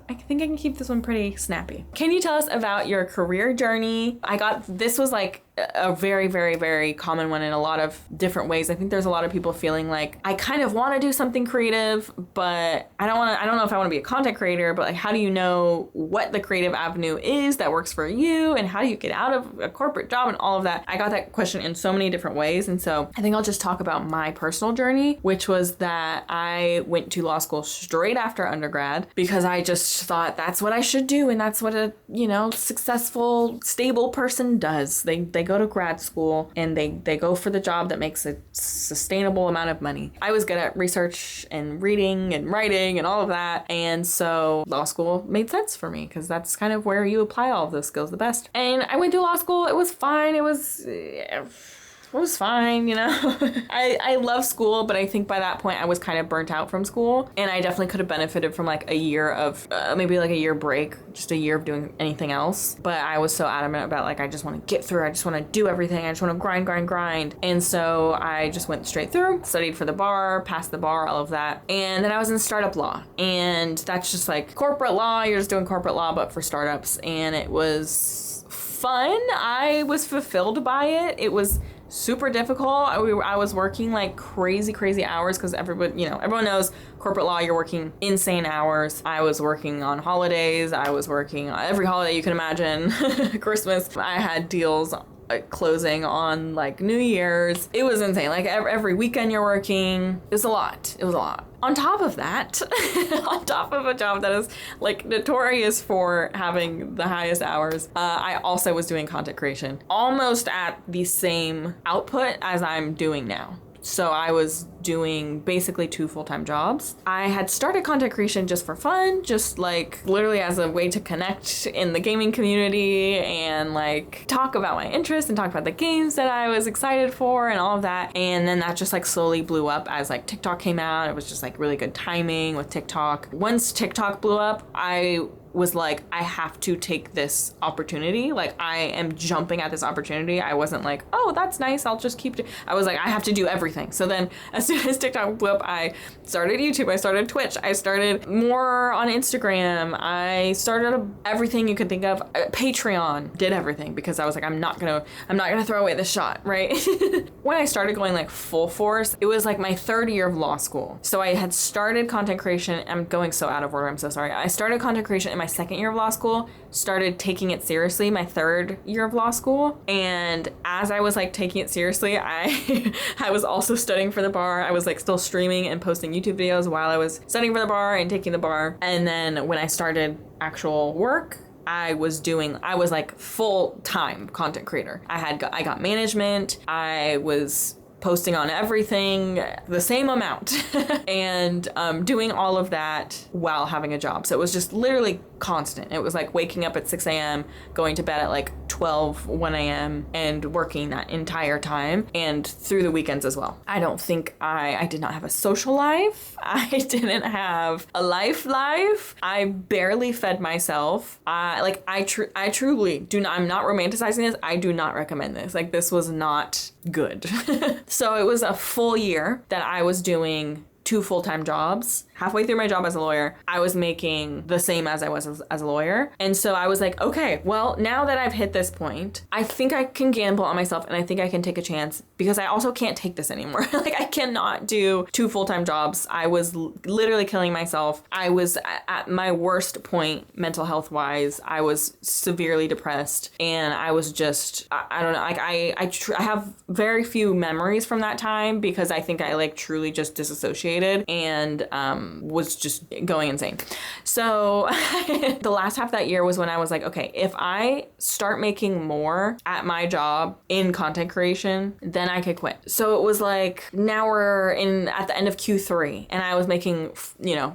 A: this one pretty snappy. Can you tell us about your career journey? This was like a very, very, very common one in a lot of different ways. I think there's a lot of people feeling like, I kind of want to do something creative, but I don't know if I want to be a content creator, but like, how do you know what the creative avenue is that works for you? And how do you get out of a corporate job and all of that? I got that question in so many different ways. And so I think I'll just talk about my personal journey, which was that I went to law school straight after undergrad because I just thought that's what I should do. And that's what a, successful, stable person does. They go to grad school and they go for the job that makes a sustainable amount of money. I was good at research and reading and writing and all of that. And so law school made sense for me because that's kind of where you apply all of those skills the best. And I went to law school. It was fine. It was fine, I love school, but I think by that point I was kind of burnt out from school, and I definitely could have benefited from like a year of maybe like a year break, just a year of doing anything else. But I was so adamant about like, I just want to get through, I just want to do everything, I just want to grind. And so I just went straight through, studied for the bar, passed the bar, all of that. And then I was in startup law, and that's just like corporate law. You're just doing corporate law, but for startups. And it was fun. I was fulfilled by it. It was super difficult. I was working like crazy hours because everyone knows corporate law, you're working insane hours. I was working on holidays. I was working on every holiday you can imagine. Christmas. I had deals closing on like New Year's. It was insane. Like every weekend you're working. It was a lot. On top of that, on top of a job that is like notorious for having the highest hours, I also was doing content creation almost at the same output as I'm doing now. So I was doing basically 2 full-time jobs. I had started content creation just for fun, just like literally as a way to connect in the gaming community and like talk about my interests and talk about the games that I was excited for and all of that. And then that just like slowly blew up as like TikTok came out. It was just like really good timing with TikTok. Once TikTok blew up, I was like, I have to take this opportunity. Like I am jumping at this opportunity. I wasn't like, oh, that's nice, I'll just keep I was like, I have to do everything. So then as soon as TikTok blew up, I started YouTube, I started Twitch, I started more on Instagram, I started everything you could think of. Patreon, did everything because I was like, I'm not gonna throw away this shot, right? When I started going like full force, it was like my 3rd year of law school. So I had started content creation. I'm going so out of order, I'm so sorry. I started content creation in my 2nd year of law school, started taking it seriously my 3rd year of law school. And as I was like taking it seriously, I was also studying for the bar. I was like still streaming and posting YouTube videos while I was studying for the bar and taking the bar. And then when I started actual work, I was like full-time content creator. I got management. I was posting on everything the same amount and doing all of that while having a job. So it was just literally constant. It was like waking up at 6 a.m., going to bed at like 1 a.m. and working that entire time and through the weekends as well. I don't think I did not have a social life. I didn't have a life. I barely fed myself. I truly do not, I'm not romanticizing this. I do not recommend this. Like, this was not good. So it was a full year that I was doing 2 full-time jobs. Halfway through my job as a lawyer, I was making the same as I was as a lawyer. And so I was like, okay, well, now that I've hit this point, I think I can gamble on myself and I think I can take a chance because I also can't take this anymore. Like, I cannot do 2 full-time jobs. I was literally killing myself. I was at my worst point mental health wise. I was severely depressed and I was just, I don't know, like I have very few memories from that time because I think I like truly just disassociated and was just going insane. So the last half of that year was when I was like, okay, if I start making more at my job in content creation, then I could quit. So it was like, now we're at the end of Q3 and I was making,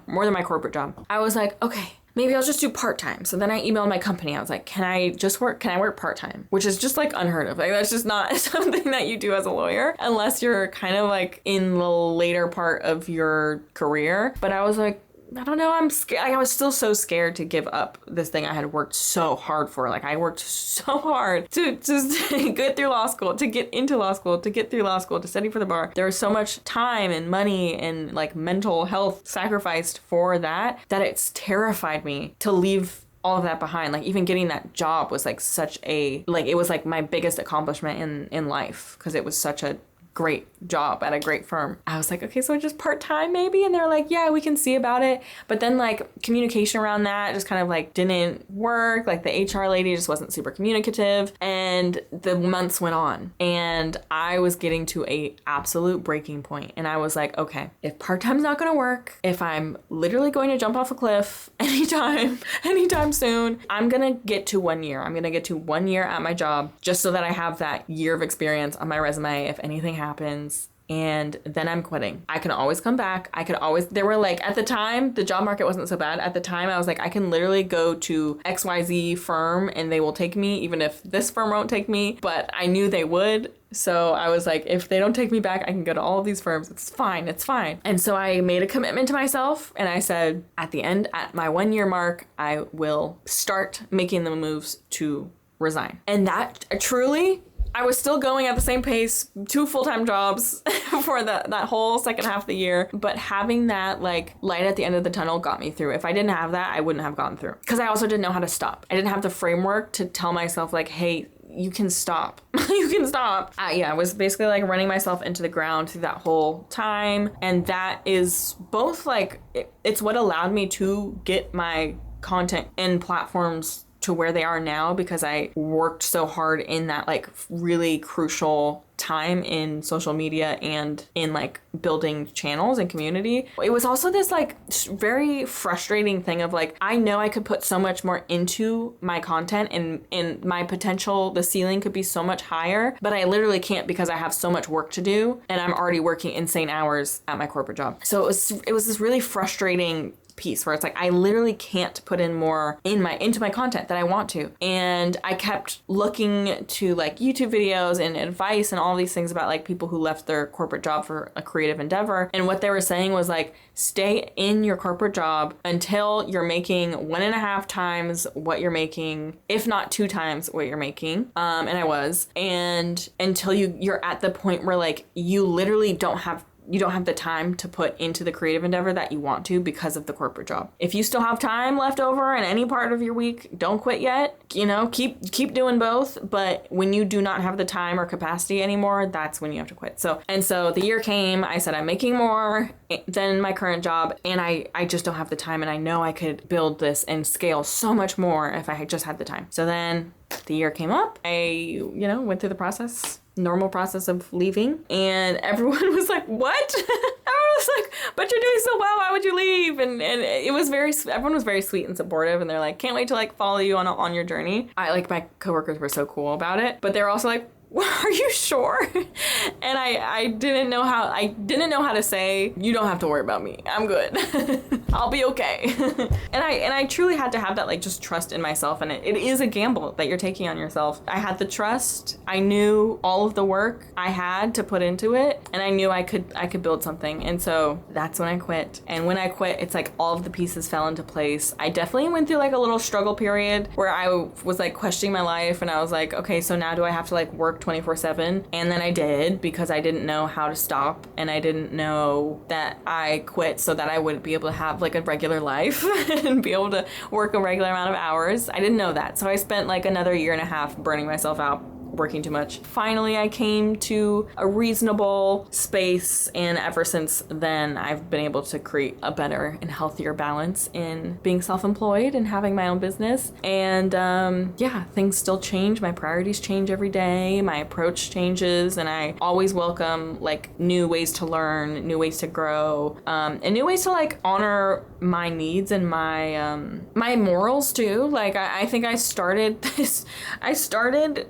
A: more than my corporate job. I was like, okay, maybe I'll just do part-time. So then I emailed my company. I was like, can I work part-time? Which is just like unheard of. Like, that's just not something that you do as a lawyer unless you're kind of like in the later part of your career. But I was like, I don't know, I'm scared. I was still so scared to give up this thing I had worked so hard for. Like, I worked so hard to just get through law school, to get into law school, to get through law school, to study for the bar. There was so much time and money and like mental health sacrificed for that it's terrified me to leave all of that behind. Like, even getting that job was like it was like my biggest accomplishment in life because it was such a great job at a great firm. I was like, okay, so just part-time maybe? And they're like, yeah, we can see about it. But then like communication around that just kind of like didn't work. Like, the HR lady just wasn't super communicative and the months went on and I was getting to a absolute breaking point. And I was like, okay, if part-time's not going to work, if I'm literally going to jump off a cliff anytime soon, I'm going to get to 1 year. I'm going to get to 1 year at my job just so that I have that year of experience on my resume if anything happens, and then I'm quitting. I can always come back. There were like, at the time, the job market wasn't so bad. At the time, I was like, I can literally go to XYZ firm and they will take me, even if this firm won't take me, but I knew they would. So I was like, if they don't take me back, I can go to all of these firms. It's fine. And so I made a commitment to myself and I said, at my 1 year mark, I will start making the moves to resign. And that truly, I was still going at the same pace, 2 full-time jobs for that whole second half of the year. But having that like light at the end of the tunnel got me through. If I didn't have that, I wouldn't have gotten through. Because I also didn't know how to stop. I didn't have the framework to tell myself like, hey, you can stop. You can stop. I was basically like running myself into the ground through that whole time. And that is both like, it's what allowed me to get my content in platforms to where they are now because I worked so hard in that like really crucial time in social media and in like building channels and community. It was also this like very frustrating thing of like, I know I could put so much more into my content and my potential, the ceiling could be so much higher, but I literally can't because I have so much work to do and I'm already working insane hours at my corporate job. So it was this really frustrating piece where it's like I literally can't put in more into my content that I want to. And I kept looking to like YouTube videos and advice and all these things about like people who left their corporate job for a creative endeavor. And what they were saying was like, stay in your corporate job until you're making 1.5 times what you're making, if not 2 times what you're making. And I was, and until you're at the point where like you literally don't have the time to put into the creative endeavor that you want to because of the corporate job. If you still have time left over in any part of your week, don't quit yet. Keep doing both. But when you do not have the time or capacity anymore, that's when you have to quit. So the year came, I said, I'm making more than my current job and I just don't have the time. And I know I could build this and scale so much more if I had just had the time. So then the year came up. I, went through the normal process of leaving, and everyone was like, what? Everyone was like, but you're doing so well, why would you leave? And it was everyone was very sweet and supportive, and they're like, can't wait to like follow you on your journey. My coworkers were so cool about it, but they're also like, are you sure? And I didn't know how to say, you don't have to worry about me, I'm good. I'll be okay. and I truly had to have that like just trust in myself, and it is a gamble that you're taking on yourself. I had the trust. I knew all of the work I had to put into it, and I knew I could build something. And so that's when I quit. And when I quit, it's like all of the pieces fell into place. I definitely went through like a little struggle period where I was like questioning my life, and I was like, okay, so now do I have to like work 24/7? And then I did, because I didn't know how to stop, and I didn't know that I quit so that I would be able to have like a regular life and be able to work a regular amount of hours. I didn't know that. So I spent like another 1.5 years burning myself out, working too much. Finally, I came to a reasonable space, and ever since then, I've been able to create a better and healthier balance in being self-employed and having my own business. And yeah, things still change. My priorities change every day. My approach changes, and I always welcome like new ways to learn, new ways to grow, and new ways to like honor my needs and my morals too. Like I think I started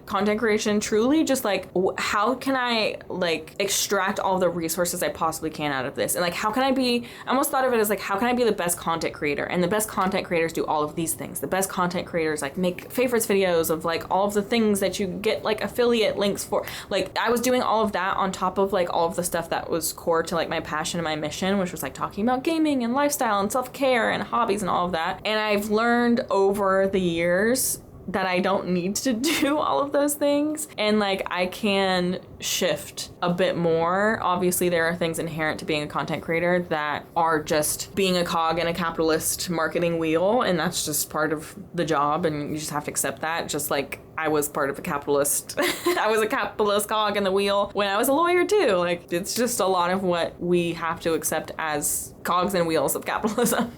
A: content creation truly just like, how can I like extract all the resources I possibly can out of this? And like, how can I almost thought of it as like, how can I be the best content creator? And the best content creators do all of these things. The best content creators like make favorites videos of like all of the things that you get like affiliate links for. Like I was doing all of that on top of like all of the stuff that was core to like my passion and my mission, which was like talking about gaming and lifestyle and self-care and hobbies and all of that. And I've learned over the years that I don't need to do all of those things, and like I can shift a bit more. Obviously there are things inherent to being a content creator that are just being a cog in a capitalist marketing wheel, and that's just part of the job, and you just have to accept that. Just like I was part of a capitalist I was a capitalist cog in the wheel when I was a lawyer too. Like it's just a lot of what we have to accept as cogs and wheels of capitalism.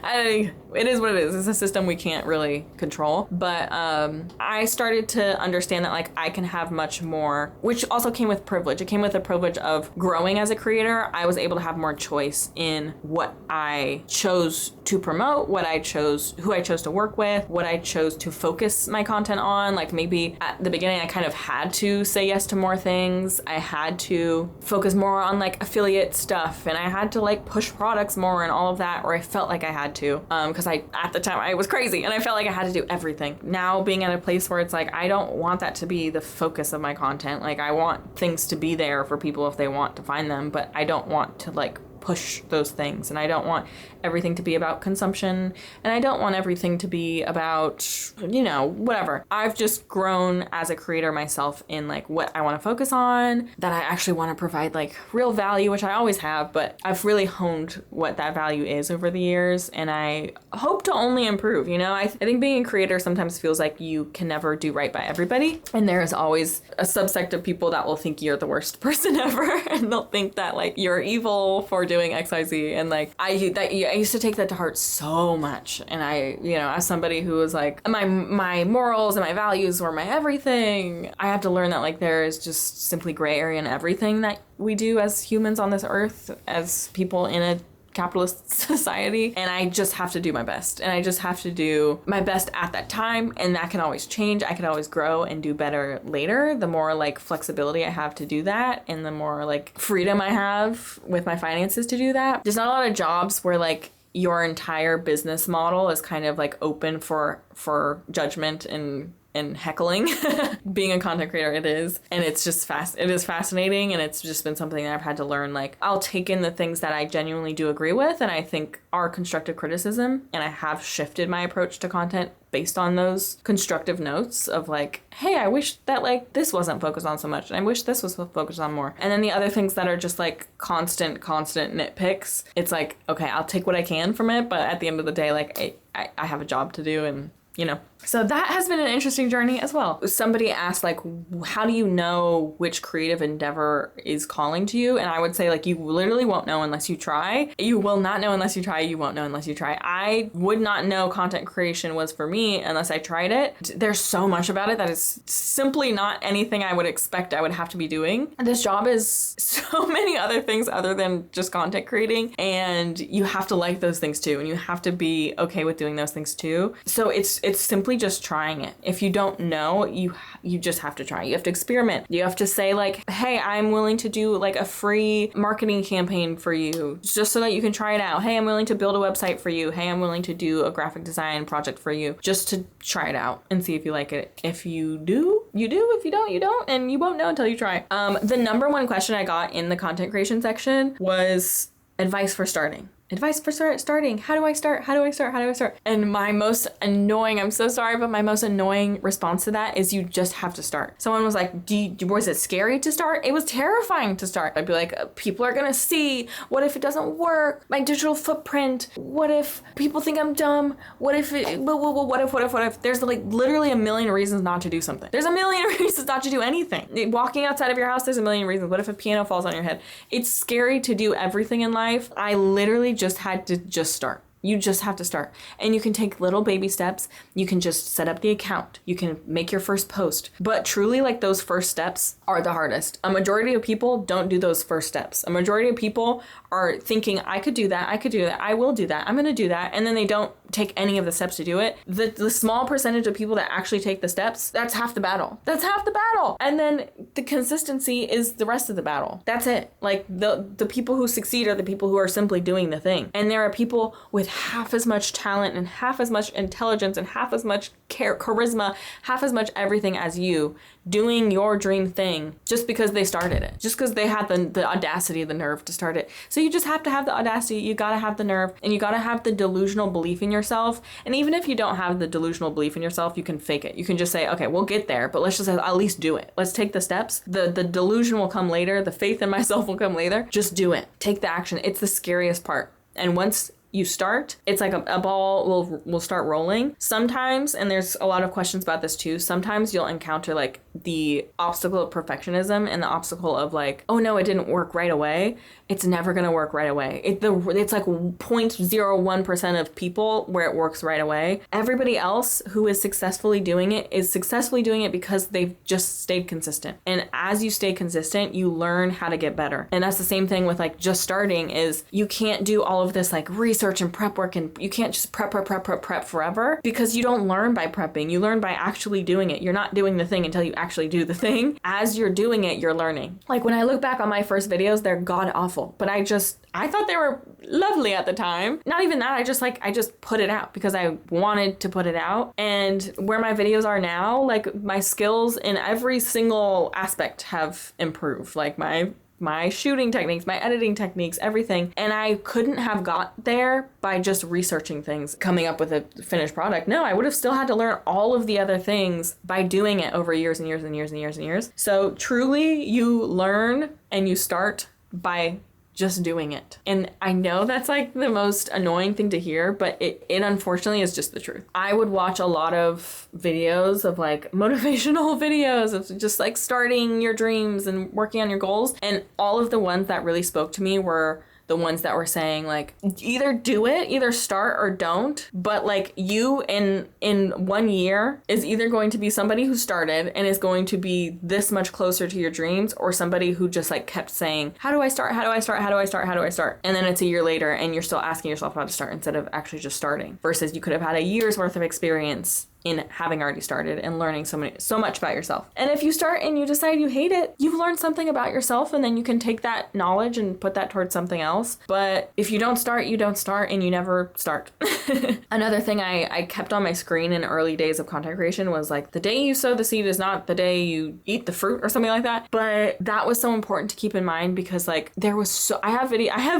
A: It is what it is. It's a system we can't really control. But I started to understand that like I can have much more, which also came with privilege. It came with the privilege of growing as a creator. I was able to have more choice in what I chose to promote, who I chose to work with, what I chose to focus my content on. Like maybe at the beginning I kind of had to say yes to more things. I had to focus more on like affiliate stuff, and I had to like push products more and all of that, or I felt like I had to, because at the time I was crazy and I felt like I had to do everything. Now being at a place where it's like, I don't want that to be the focus of my content. Like I want things to be there for people if they want to find them, but I don't want to like push those things, and I don't want everything to be about consumption, and I don't want everything to be about, whatever. I've just grown as a creator myself in like what I want to focus on, that I actually want to provide like real value, which I always have, but I've really honed what that value is over the years, and I hope to only improve. I think being a creator sometimes feels like you can never do right by everybody, and there is always a subsect of people that will think you're the worst person ever, and they'll think that like you're evil for doing XYZ, and like I used to take that to heart so much. And I, as somebody who was like, my morals and my values were my everything, I have to learn that like there is just simply gray area in everything that we do as humans on this earth, as people in a capitalist society, and I just have to do my best, and I just have to do my best at that time, and that can always change. I can always grow and do better later. The more like flexibility I have to do that, and the more like freedom I have with my finances to do that. There's not a lot of jobs where like your entire business model is kind of like open for judgment and heckling. Being a content creator, it is. And it's just it is fascinating. And it's just been something that I've had to learn. Like, I'll take in the things that I genuinely do agree with and I think are constructive criticism. And I have shifted my approach to content based on those constructive notes of like, hey, I wish that like this wasn't focused on so much, and I wish this was focused on more. And then the other things that are just like constant nitpicks, it's like, okay, I'll take what I can from it, but at the end of the day, like I have a job to do, and you know. So that has been an interesting journey as well. Somebody asked, like, how do you know which creative endeavor is calling to you? And I would say, like, you literally won't know unless you try. You will not know unless you try. You won't know unless you try. I would not know content creation was for me unless I tried it. There's so much about it that is simply not anything I would expect I would have to be doing. And this job is so many other things other than just content creating. And you have to like those things too. And you have to be okay with doing those things too. So it's simply just trying it. If you don't know, you just have to try. You have to experiment. You have to say, like, hey, I'm willing to do like a free marketing campaign for you just so that you can try it out. Hey, I'm willing to build a website for you. Hey, I'm willing to do a graphic design project for you just to try it out and see if you like it. If you do, you do. If you don't, you don't. And you won't know until you try. The number one question I got in the content creation section was advice for starting. Advice for starting. How do I start? How do I start? How do I start? And my most annoying, I'm so sorry, but my most annoying response to that is you just have to start. Someone was like, was it scary to start? It was terrifying to start. I'd be like, people are gonna see. What if it doesn't work? My digital footprint. What if people think I'm dumb? What if? What if? There's like literally a million reasons not to do something. There's a million reasons not to do anything. Walking outside of your house, there's a million reasons. What if a piano falls on your head? It's scary to do everything in life. I literally just had to just start. You just have to start. And you can take little baby steps. You can just set up the account. You can make your first post. But truly, like, those first steps are the hardest. A majority of people don't do those first steps. A majority of people are thinking, I could do that. I could do that. I will do that. I'm going to do that. And then they don't take any of the steps to do it. The small percentage of people that actually take the steps, that's half the battle. That's half the battle. And then the consistency is the rest of the battle. That's it. Like, the people who succeed are the people who are simply doing the thing. And there are people with half as much talent and half as much intelligence and half as much charisma, half as much everything as you doing your dream thing just because they started it, just because they had the audacity, the nerve to start it. So you just have to have the audacity, you gotta have the nerve, and you gotta have the delusional belief in yourself. And even if you don't have the delusional belief in yourself, you can fake it. You can just say, okay, we'll get there, but let's just at least do it. Let's take the steps. The delusion will come later. The faith in myself will come later. Just do it. Take the action. It's the scariest part. And once you start, it's like a ball will start rolling. Sometimes, and there's a lot of questions about this too, sometimes you'll encounter like the obstacle of perfectionism and the obstacle of like, oh no, it didn't work right away. It's never gonna work right away. It's like 0.01% of people where it works right away. Everybody else who is successfully doing it is successfully doing it because they've just stayed consistent. And as you stay consistent, you learn how to get better. And that's the same thing with like just starting, is you can't do all of this like research and prep work, and you can't just prep forever, because you don't learn by prepping. You learn by actually doing it. You're not doing the thing until you actually do the thing. As you're doing it, you're learning. Like when I look back on my first videos, they're god awful, but I thought they were lovely at the time. Not even that, I just put it out because I wanted to put it out. And where my videos are now, like my skills in every single aspect have improved. Like my shooting techniques, my editing techniques, everything. And I couldn't have got there by just researching things, coming up with a finished product. No, I would have still had to learn all of the other things by doing it over years and years and years and years and years. So truly, you learn and you start by just doing it. And I know that's like the most annoying thing to hear, but it unfortunately is just the truth. I would watch a lot of videos of like motivational videos of just like starting your dreams and working on your goals. And all of the ones that really spoke to me were the ones that were saying like, either do it, either start or don't. But like you in 1 year is either going to be somebody who started and is going to be this much closer to your dreams, or somebody who just like kept saying, how do I start? How do I start? How do I start? How do I start? And then it's a year later and you're still asking yourself how to start instead of actually just starting, versus you could have had a year's worth of experience in having already started and learning so much about yourself. And if you start and you decide you hate it, you've learned something about yourself, and then you can take that knowledge and put that towards something else. But if you don't start, you don't start, and you never start. Another thing I kept on my screen in early days of content creation was like, the day you sow the seed is not the day you eat the fruit, or something like that. But that was so important to keep in mind, because like I have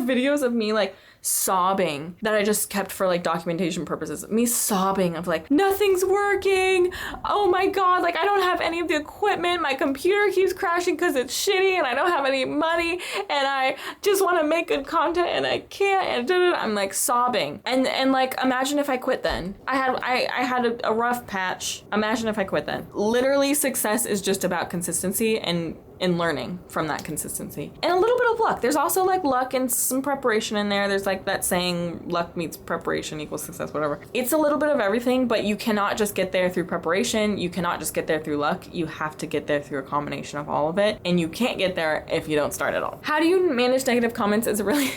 A: videos of me like sobbing that I just kept for like documentation purposes. Me sobbing of like, nothing's working. Oh my God, like I don't have any of the equipment. My computer keeps crashing because it's shitty and I don't have any money and I just want to make good content and I can't, and I'm like sobbing. And like, imagine if I quit then. I had a rough patch. Imagine if I quit then. Literally, success is just about consistency and learning from that consistency. And a little bit of luck. There's also like luck and some preparation in there. There's like that saying, luck meets preparation equals success, whatever. It's a little bit of everything, but you cannot just get there through preparation. You cannot just get there through luck. You have to get there through a combination of all of it. And you can't get there if you don't start at all. How do you manage negative comments is a really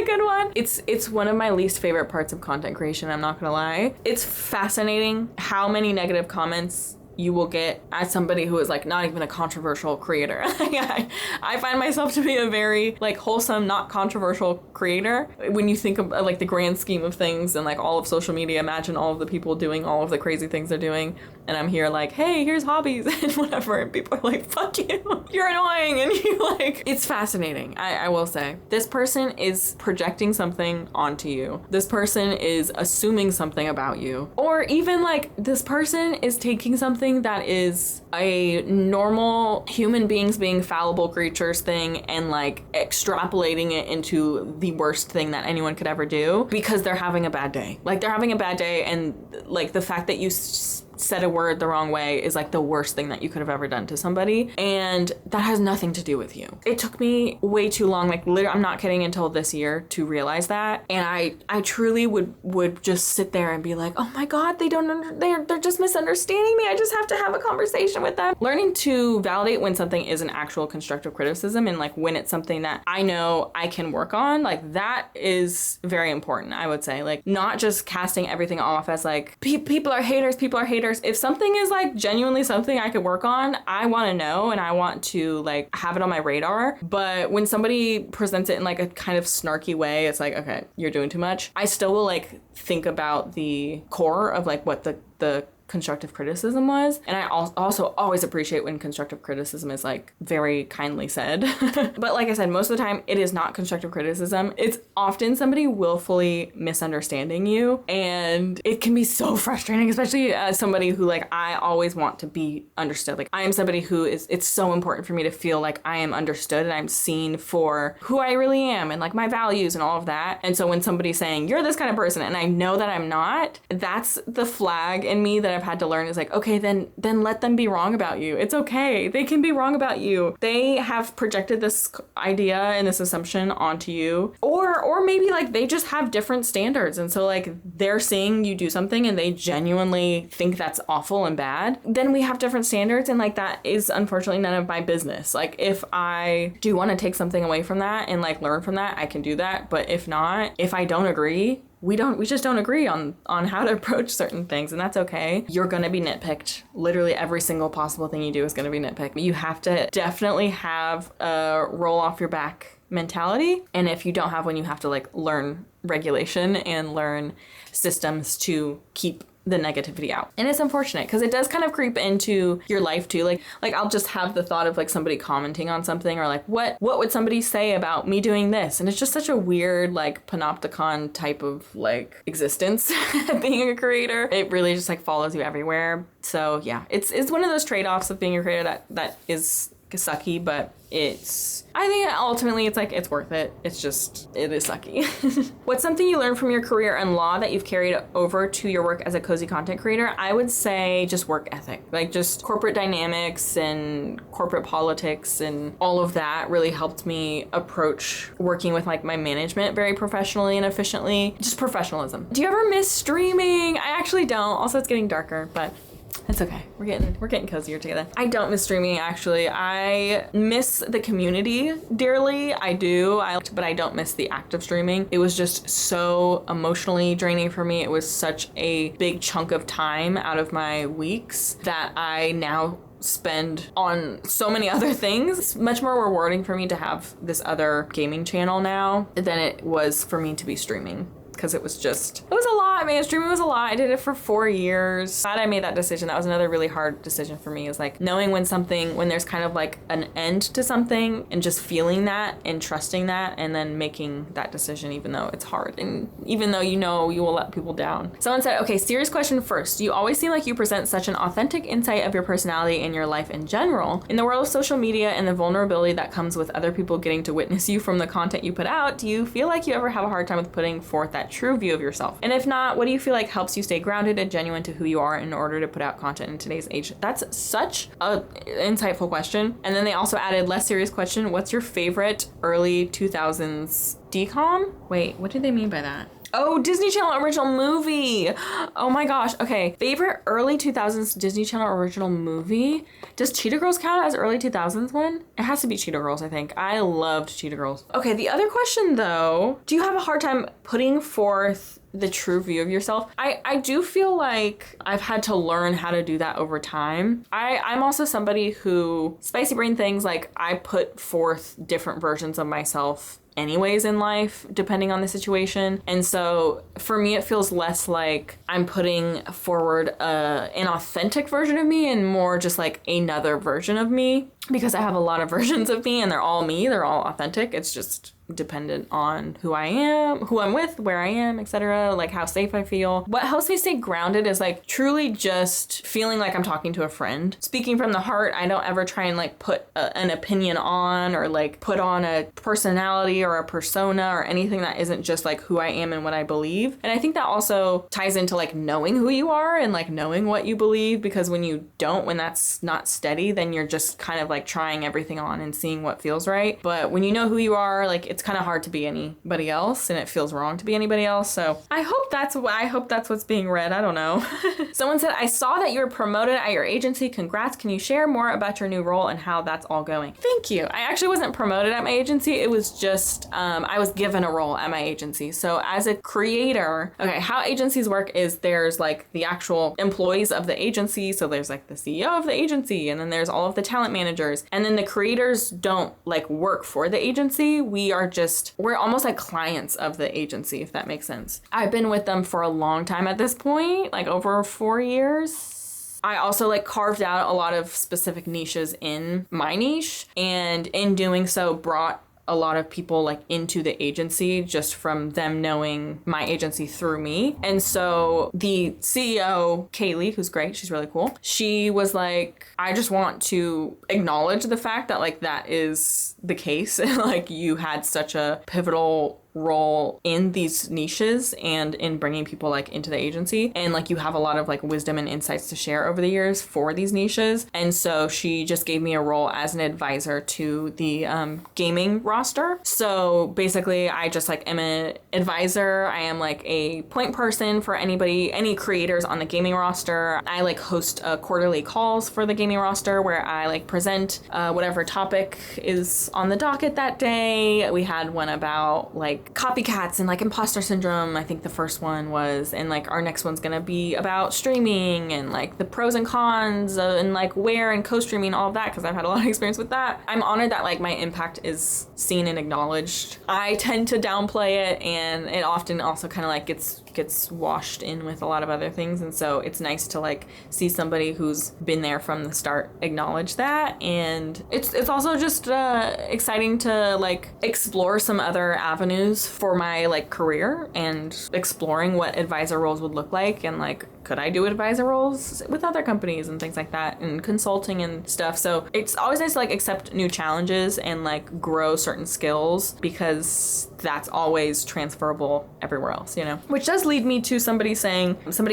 A: good one. It's one of my least favorite parts of content creation, I'm not gonna lie. It's fascinating how many negative comments you will get as somebody who is like not even a controversial creator. I find myself to be a very like wholesome, not controversial creator. When you think of like the grand scheme of things and like all of social media, imagine all of the people doing all of the crazy things they're doing. And I'm here like, hey, here's hobbies and whatever. And people are like, fuck you, you're annoying. And you like, it's fascinating. I will say this person is projecting something onto you. This person is assuming something about you. Or even like this person is taking something that is a normal human beings being fallible creatures thing and like extrapolating it into the worst thing that anyone could ever do because they're having a bad day. Like they're having a bad day, and like the fact that you said a word the wrong way is like the worst thing that you could have ever done to somebody, and that has nothing to do with you. It took me way too long, like literally, I'm not kidding, until this year to realize that. And I truly would just sit there and be like, oh my God, they're just misunderstanding me. I just have to have a conversation with them. Learning to validate when something is an actual constructive criticism and like when it's something that I know I can work on, like that is very important, I would say. Like not just casting everything off as like people are haters. If something is like genuinely something I could work on, I want to know and I want to like have it on my radar. But when somebody presents it in like a kind of snarky way, it's like, okay, you're doing too much. I still will like think about the core of like what the constructive criticism was. And I also always appreciate when constructive criticism is like very kindly said. But like I said, most of the time it is not constructive criticism. It's often somebody willfully misunderstanding you. And it can be so frustrating, especially as somebody who like, I always want to be understood. Like I am somebody who it's so important for me to feel like I am understood and I'm seen for who I really am and like my values and all of that. And so when somebody's saying, you're this kind of person, and I know that I'm not, that's the flag in me that I've had to learn is like, okay, then let them be wrong about you. It's okay. They can be wrong about you. They have projected this idea and this assumption onto you. Or maybe like they just have different standards. And so like they're seeing you do something and they genuinely think that's awful and bad. Then we have different standards, and like that is unfortunately none of my business. Like if I do want to take something away from that and like learn from that, I can do that. But if not, if I don't agree, we just don't agree on how to approach certain things, and that's okay. You're gonna be nitpicked. Literally every single possible thing you do is gonna be nitpicked. You have to definitely have a roll off your back mentality, and if you don't have one, you have to like learn regulation and learn systems to keep the negativity out. And it's unfortunate because it does kind of creep into your life too. Like I'll just have the thought of like somebody commenting on something, or like what would somebody say about me doing this? And it's just such a weird like panopticon type of like existence being a creator. It really just like follows you everywhere. So yeah, it's one of those trade-offs of being a creator that is sucky, but I think ultimately it's like, it's worth it. It's just, it is sucky. What's something you learned from your career in law that you've carried over to your work as a cozy content creator? I would say just work ethic, like just corporate dynamics and corporate politics and all of that really helped me approach working with like my management very professionally and efficiently. Just professionalism. Do you ever miss streaming? I actually don't. Also, it's getting darker, but it's okay. We're getting cozier together. I don't miss streaming, actually. I miss the community dearly. I do. But I don't miss the act of streaming. It was just so emotionally draining for me. It was such a big chunk of time out of my weeks that I now spend on so many other things. It's much more rewarding for me to have this other gaming channel now than it was for me to be streaming. because it was a lot, man. Streaming was a lot. I did it for 4 years. Glad I made that decision. That was another really hard decision for me, is like knowing when there's kind of like an end to something and just feeling that and trusting that and then making that decision, even though it's hard and even though you know you will let people down. Someone said, okay, serious question first. You always seem like you present such an authentic insight of your personality and your life in general. In the world of social media and the vulnerability that comes with other people getting to witness you from the content you put out, do you feel like you ever have a hard time with putting forth that true view of yourself? And if not, what do you feel like helps you stay grounded and genuine to who you are in order to put out content in today's age? That's such a insightful question. And then they also added, less serious question, what's your favorite early 2000s decom? Wait, what did they mean by that? Oh, Disney Channel original movie. Oh my gosh. Okay. Favorite early 2000s Disney Channel original movie. Does Cheetah Girls count as early 2000s one? It has to be Cheetah Girls, I think. I loved Cheetah Girls. Okay, the other question though, do you have a hard time putting forth the true view of yourself? I do feel like I've had to learn how to do that over time. I'm also somebody who, spicy brain things, like I put forth different versions of myself anyways in life, depending on the situation. And so for me, it feels less like I'm putting forward an authentic version of me and more just like another version of me, because I have a lot of versions of me and they're all me, they're all authentic. It's just dependent on who I am, who I'm with, where I am, etc., like how safe I feel. What helps me stay grounded is like truly just feeling like I'm talking to a friend. Speaking from the heart, I don't ever try and like put an opinion on or like put on a personality or a persona or anything that isn't just like who I am and what I believe. And I think that also ties into like knowing who you are and like knowing what you believe, because when that's not steady, then you're just kind of like trying everything on and seeing what feels right. But when you know who you are, like it's kind of hard to be anybody else and it feels wrong to be anybody else. So I hope that's what's being read. I don't know. Someone said, I saw that you were promoted at your agency. Congrats. Can you share more about your new role and how that's all going? Thank you. I actually wasn't promoted at my agency. It was just, I was given a role at my agency. So as a creator, okay, how agencies work is there's like the actual employees of the agency. So there's like the CEO of the agency, and then there's all of the talent managers. And then the creators don't like work for the agency. We're almost like clients of the agency, if that makes sense. I've been with them for a long time at this point, like over 4 years. I also like carved out a lot of specific niches in my niche, and in doing so brought a lot of people like into the agency just from them knowing my agency through me. And so the CEO, Kaylee, who's great, she's really cool, she was like, I just want to acknowledge the fact that like that is the case and like you had such a pivotal role in these niches and in bringing people like into the agency, and like you have a lot of like wisdom and insights to share over the years for these niches. And so she just gave me a role as an advisor to the gaming roster. So basically I just like am an advisor. I am like a point person for any creators on the gaming roster. I like host quarterly calls for the gaming roster where I like present whatever topic is on the docket that day. We had one about like copycats and like imposter syndrome, I think the first one was, and like our next one's gonna be about streaming and like the pros and cons and like where and co-streaming, all of that, because I've had a lot of experience with that. I'm honored that like my impact is seen and acknowledged. I tend to downplay it, and it often also kind of like gets washed in with a lot of other things, and so it's nice to like see somebody who's been there from the start acknowledge that. And it's also just exciting to like explore some other avenues for my like career and exploring what advisor roles would look like, and like could I do advisor roles with other companies and things like that, and consulting and stuff. So it's always nice to like accept new challenges and like grow certain skills, because that's always transferable everywhere else, you know? Which does lead me to somebody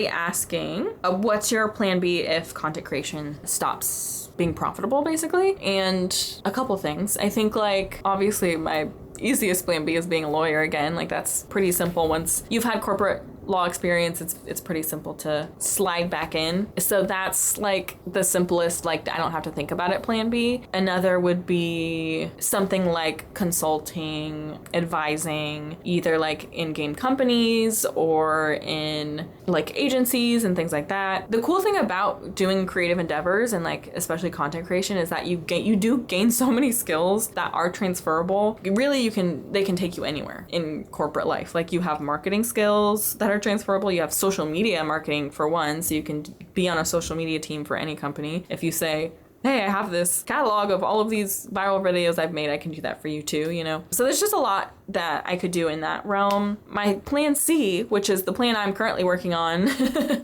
A: asking, what's your plan B if content creation stops being profitable, basically? And a couple things. I think like obviously my easiest plan B is being a lawyer again. Like that's pretty simple once you've had corporate law experience, it's pretty simple to slide back in. So that's like the simplest, like I don't have to think about it, plan B. Another would be something like consulting, advising, either like in game companies or in like agencies and things like that. The cool thing about doing creative endeavors and like especially content creation is that you do gain so many skills that are transferable. Really, they can take you anywhere in corporate life. Like you have marketing skills that are transferable. You have social media marketing for one, so you can be on a social media team for any company. If you say, hey, I have this catalog of all of these viral videos I've made, I can do that for you too, you know? So there's just a lot that I could do in that realm. My plan C, which is the plan I'm currently working on,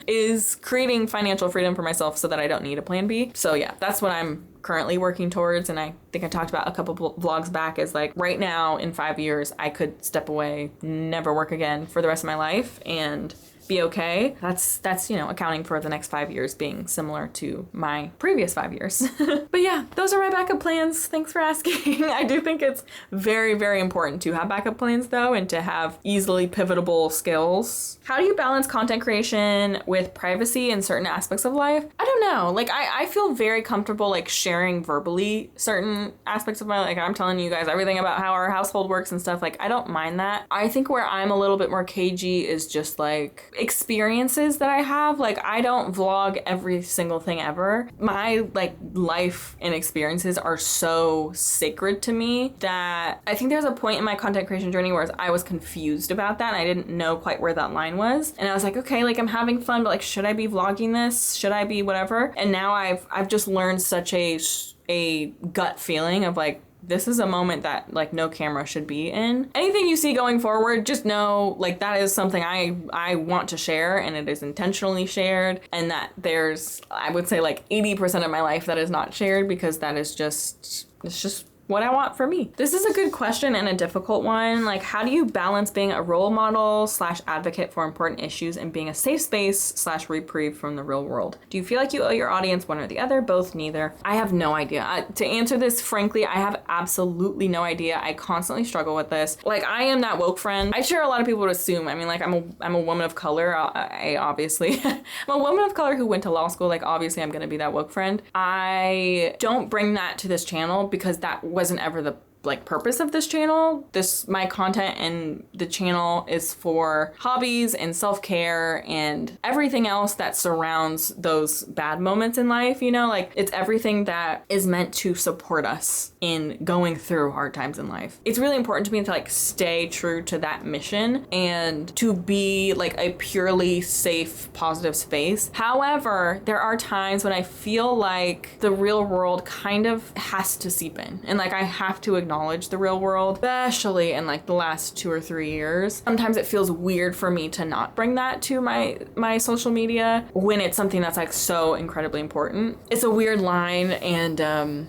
A: is creating financial freedom for myself so that I don't need a plan B. So yeah, that's what I'm currently working towards. And I think I talked about a couple vlogs back is like right now in 5 years, I could step away, never work again for the rest of my life and be okay. That's, you know, accounting for the next 5 years being similar to my previous 5 years. But yeah, those are my backup plans. Thanks for asking. I do think it's very, very important to have backup plans though, and to have easily pivotable skills. How do you balance content creation with privacy in certain aspects of life? I don't know. Like I feel very comfortable like sharing verbally certain aspects of my life. Like I'm telling you guys everything about how our household works and stuff. Like I don't mind that. I think where I'm a little bit more cagey is just like experiences that I have. Like I don't vlog every single thing ever. My like life and experiences are so sacred to me that I think there's a point in my content creation journey where I was confused about that and I didn't know quite where that line was. And I was like, okay, like I'm having fun, but like should I be vlogging this? Should I be whatever? And now I've just learned such a gut feeling of like, this is a moment that like no camera should be in. Anything you see going forward, just know like that is something I want to share, and it is intentionally shared, and that there's, I would say like 80% of my life that is not shared because that is just, it's just what I want for me. This is a good question and a difficult one. Like, how do you balance being a role model / advocate for important issues and being a safe space / reprieve from the real world? Do you feel like you owe your audience one or the other? Both, neither? I have no idea. To answer this, frankly, I have absolutely no idea. I constantly struggle with this. Like, I am that woke friend. I'm sure a lot of people would assume. I mean, like, I'm a woman of color. I obviously, I'm a woman of color who went to law school. Like, obviously, I'm gonna be that woke friend. I don't bring that to this channel because that wasn't ever the like purpose of this channel. My content and the channel is for hobbies and self-care and everything else that surrounds those bad moments in life, you know, like it's everything that is meant to support us in going through hard times in life. It's really important to me to like stay true to that mission and to be like a purely safe, positive space. However, there are times when I feel like the real world kind of has to seep in, and like I have to acknowledge the real world, especially in like the last 2 or 3 years. Sometimes it feels weird for me to not bring that to my social media when it's something that's like so incredibly important. It's a weird line, and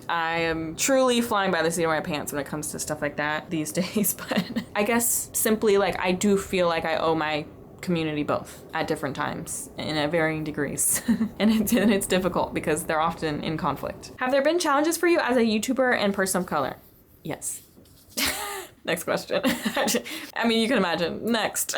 A: I am truly flying by the seat of my pants when it comes to stuff like that these days. But I guess simply like I do feel like I owe my community both at different times in varying degrees. and it's difficult because they're often in conflict. Have there been challenges for you as a YouTuber and person of color? Yes. Next question. I mean, you can imagine. Next.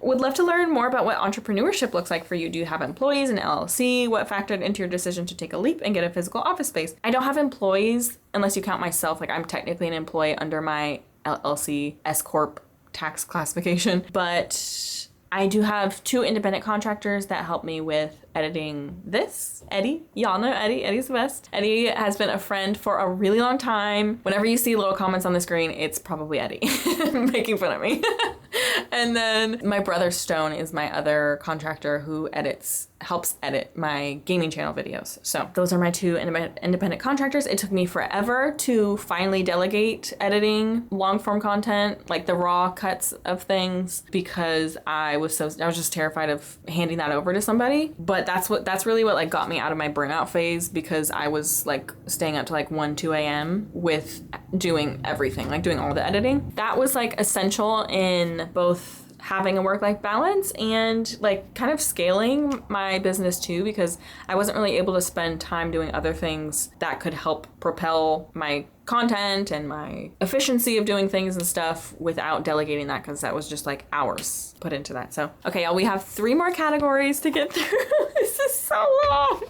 A: Would love to learn more about what entrepreneurship looks like for you. Do you have employees, an LLC? What factored into your decision to take a leap and get a physical office space? I don't have employees unless you count myself. Like I'm technically an employee under my LLC S Corp tax classification, but I do have 2 independent contractors that help me with editing this. Eddie, y'all know Eddie. Eddie's the best. Eddie has been a friend for a really long time. Whenever you see little comments on the screen, it's probably Eddie making fun of me. And then my brother Stone is my other contractor who helps edit my gaming channel videos. So those are my 2 independent contractors. It took me forever to finally delegate editing long form content, like the raw cuts of things, because I was just terrified of handing that over to somebody. But that's really what like got me out of my burnout phase, because I was like staying up to like 1, 2 a.m. with doing everything, like doing all the editing. That was like essential in both having a work-life balance and like kind of scaling my business too, because I wasn't really able to spend time doing other things that could help propel my content and my efficiency of doing things and stuff without delegating that, because that was just like hours put into that. So, okay, y'all, we have 3 more categories to get through. This is so long.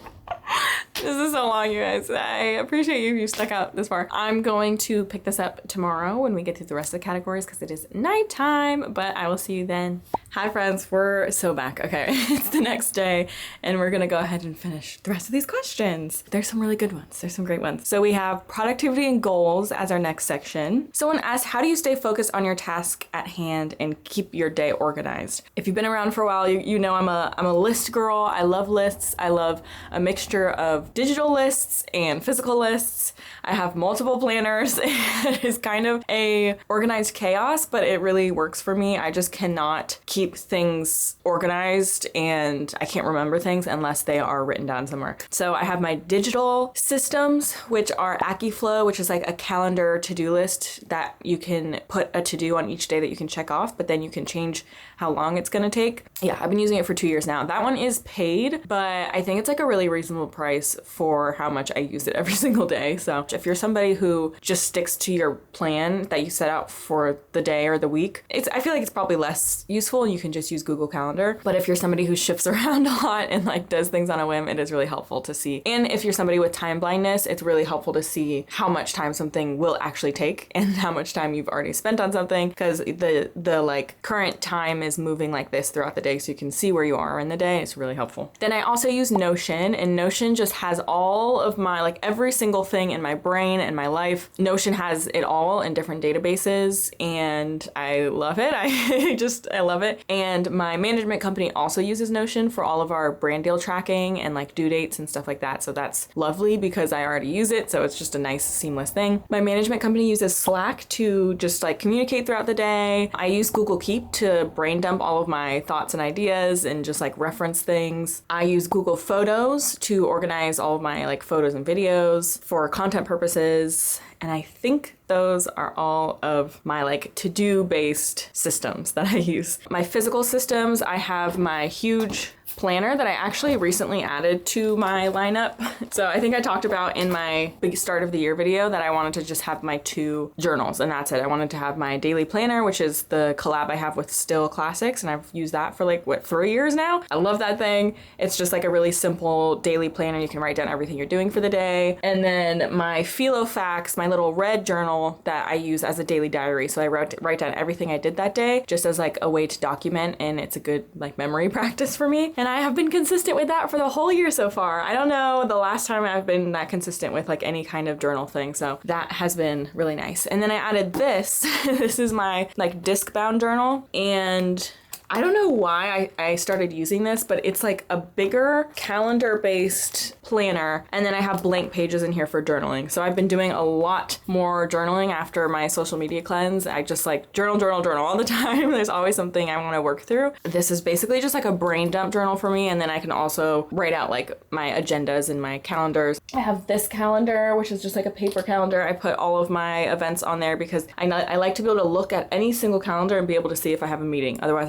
A: This is so long, you guys. I appreciate you if you stuck out this far. I'm going to pick this up tomorrow when we get through the rest of the categories because it is nighttime, but I will see you then. Hi friends, we're so back. Okay, it's the next day and we're gonna go ahead and finish the rest of these questions. There's some really good ones. There's some great ones. So we have productivity and goals as our next section. Someone asked, how do you stay focused on your task at hand and keep your day organized? If you've been around for a while, you know I'm a list girl. I love lists. I love a mixture of digital lists and physical lists. I have multiple planners. It is kind of a organized chaos, but it really works for me. I just cannot keep things organized and I can't remember things unless they are written down somewhere. So I have my digital systems, which are AccuFlow, which is like a calendar to-do list that you can put a to-do on each day that you can check off, but then you can change how long it's gonna take. Yeah, I've been using it for 2 years now. That one is paid, but I think it's like a really reasonable price for how much I use it every single day. So if you're somebody who just sticks to your plan that you set out for the day or the week, I feel like it's probably less useful and you can just use Google Calendar. But if you're somebody who shifts around a lot and like does things on a whim, it is really helpful to see. And if you're somebody with time blindness, it's really helpful to see how much time something will actually take and how much time you've already spent on something, because the like current time is moving like this throughout the day, so you can see where you are in the day. It's really helpful. Then I also use Notion, and Notion just has all of my, like every single thing in my brain and my life. Notion has it all in different databases and I love it. I love it. And my management company also uses Notion for all of our brand deal tracking and like due dates and stuff like that. So that's lovely because I already use it. So it's just a nice seamless thing. My management company uses Slack to just like communicate throughout the day. I use Google Keep to brain dump all of my thoughts and ideas and just like reference things. I use Google Photos to organize all of my like photos and videos for content purposes. And I think those are all of my like to-do based systems that I use. My physical systems, I have my huge planner that I actually recently added to my lineup. So I think I talked about in my big start of the year video that I wanted to just have my 2 journals and that's it. I wanted to have my daily planner, which is the collab I have with Still Classics, and I've used that for like, what, 3 years now? I love that thing. It's just like a really simple daily planner. You can write down everything you're doing for the day. And then my Filofax, my little red journal that I use as a daily diary. So I write down everything I did that day just as like a way to document, and it's a good like memory practice for me. And I have been consistent with that for the whole year so far. I don't know the last time I've been that consistent with like any kind of journal thing. So that has been really nice. And then I added this. This is my like disc bound journal. And I don't know why I started using this, but it's like a bigger calendar-based planner. And then I have blank pages in here for journaling. So I've been doing a lot more journaling after my social media cleanse. I just like journal all the time. There's always something I want to work through. This is basically just like a brain dump journal for me. And then I can also write out like my agendas and my calendars. I have this calendar, which is just like a paper calendar. I put all of my events on there because I like to be able to look at any single calendar and be able to see if I have a meeting. Otherwise,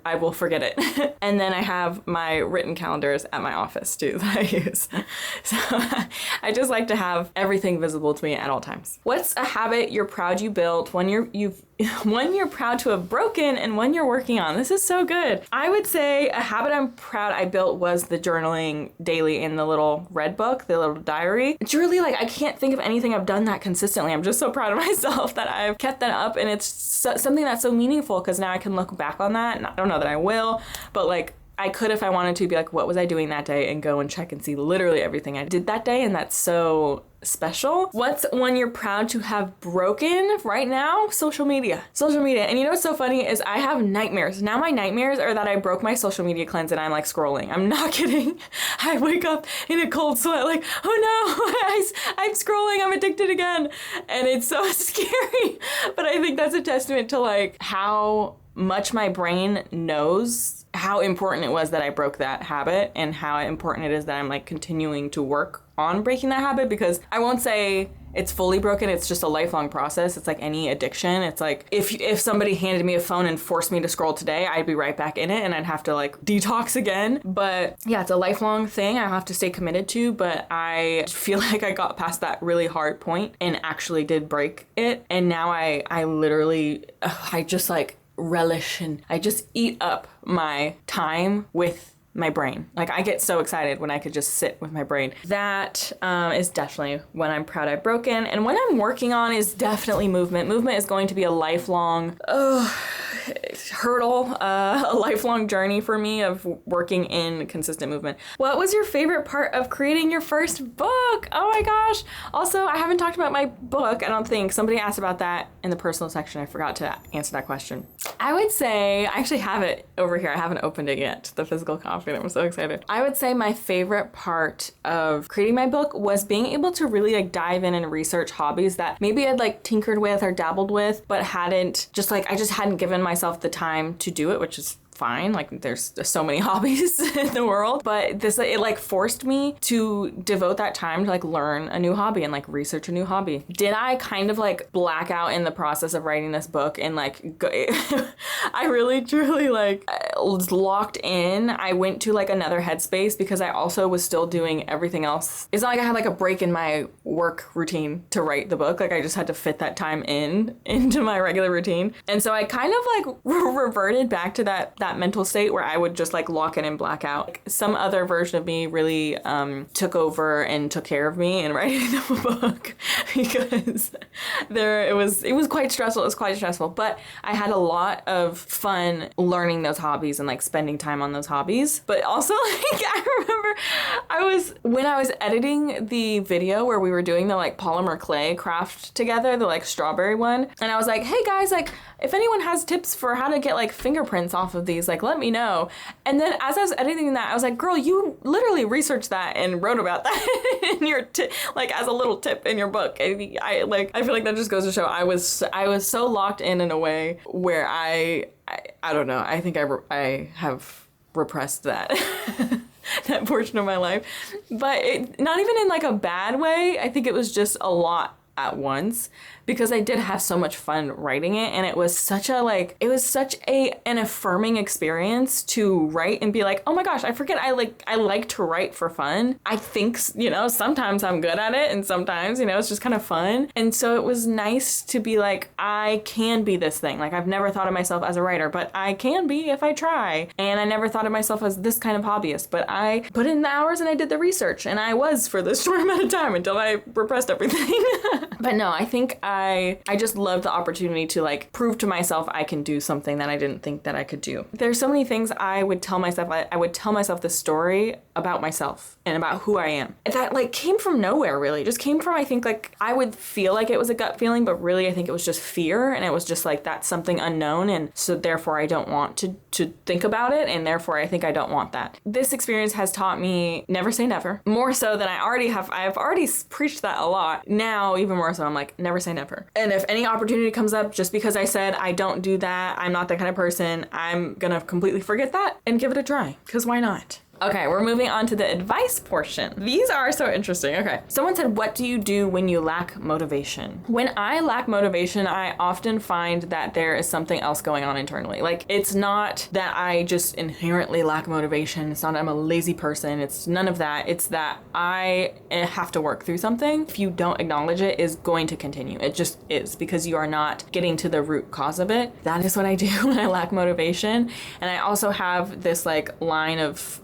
A: I will forget it. And then I have my written calendars at my office too that I use. So I just like to have everything visible to me at all times. What's a habit you're proud you built, one you're proud to have broken, and one you're working on? This is so good. I would say a habit I'm proud I built was the journaling daily in the little red book, the little diary. It's really like, I can't think of anything I've done that consistently. I'm just so proud of myself that I've kept that up, and it's something that's so meaningful because now I can look back on that, and I don't know that I will, but like I could, if I wanted to, be like, what was I doing that day, and go and check and see literally everything I did that day. And that's so special. What's one you're proud to have broken right now? Social media. And you know what's so funny is I have nightmares. Now my nightmares are that I broke my social media cleanse and I'm like scrolling. I'm not kidding. I wake up in a cold sweat like, oh no, I'm scrolling. I'm addicted again. And it's so scary. But I think that's a testament to like how much my brain knows how important it was that I broke that habit, and how important it is that I'm like continuing to work on breaking that habit, because I won't say it's fully broken. It's just a lifelong process. It's like any addiction. It's like if somebody handed me a phone and forced me to scroll today, I'd be right back in it and I'd have to like detox again. But yeah, it's a lifelong thing I have to stay committed to, but I feel like I got past that really hard point and actually did break it. And now I literally, I just like relish and I just eat up my time with my brain. Like I get so excited when I could just sit with my brain. That is definitely when I'm proud I've broken. And what I'm working on is definitely movement. Movement is going to be a lifelong hurdle, a lifelong journey for me of working in consistent movement. What was your favorite part of creating your first book? Oh my gosh. Also, I haven't talked about my book, I don't think. Somebody asked about that in the personal section. I forgot to answer that question. I would say, I actually have it over here. I haven't opened it yet, the physical copy. I'm so excited. I would say my favorite part of creating my book was being able to really like dive in and research hobbies that maybe I'd like tinkered with or dabbled with, but hadn't just like, I just hadn't given myself the time to do it, which is fine. Like there's so many hobbies in the world, but this, it like forced me to devote that time to like learn a new hobby and like research a new hobby. Did I kind of like black out in the process of writing this book and like I really truly like was locked in. I went to like another headspace because I also was still doing everything else. It's not like I had like a break in my work routine to write the book. Like I just had to fit that time into my regular routine. And so I kind of like reverted back to that mental state where I would just like lock in and black out. Like, some other version of me really took over and took care of me in writing the book because it was quite stressful. It was quite stressful, but I had a lot of fun learning those hobbies and like spending time on those hobbies. But also like I remember when I was editing the video where we were doing the like polymer clay craft together, the like strawberry one, and I was like, hey guys, like if anyone has tips for how to get like fingerprints off of these, like let me know. And then as I was editing that, I was like, girl, you literally researched that and wrote about that in your like as a little tip in your book. I feel like that just goes to show I was so locked in a way where I don't know. I think I have repressed that that portion of my life, but not even in like a bad way. I think it was just a lot at once because I did have so much fun writing it, and it was such an affirming experience to write and be like, oh my gosh, I forget I like to write for fun. I think, sometimes I'm good at it and sometimes, it's just kind of fun. And so it was nice to be like, I can be this thing. Like I've never thought of myself as a writer, but I can be if I try. And I never thought of myself as this kind of hobbyist, but I put in the hours and I did the research, and I was for this short amount of time until I repressed everything. But no, I think I just love the opportunity to like prove to myself I can do something that I didn't think that I could do. There's so many things I would tell myself. I would tell myself this story about myself and about who I am. That like came from nowhere, really. Just came from, I think, like I would feel like it was a gut feeling, but really I think it was just fear, and it was just like that's something unknown, and so therefore I don't want to think about it, and therefore I think I don't want that. This experience has taught me never say never, more so than I already have. I've already preached that a lot. Now even more so I'm like, never say never. And if any opportunity comes up, just because I said I don't do that, I'm not that kind of person, I'm gonna completely forget that and give it a try, because why not? Okay, we're moving on to the advice portion. These are so interesting. Okay, someone said, what do you do when you lack motivation? When I lack motivation, I often find that there is something else going on internally. Like, it's not that I just inherently lack motivation. It's not that I'm a lazy person. It's none of that. It's that I have to work through something. If you don't acknowledge it, is going to continue. It just is, because you are not getting to the root cause of it. That is what I do when I lack motivation. And I also have this like line of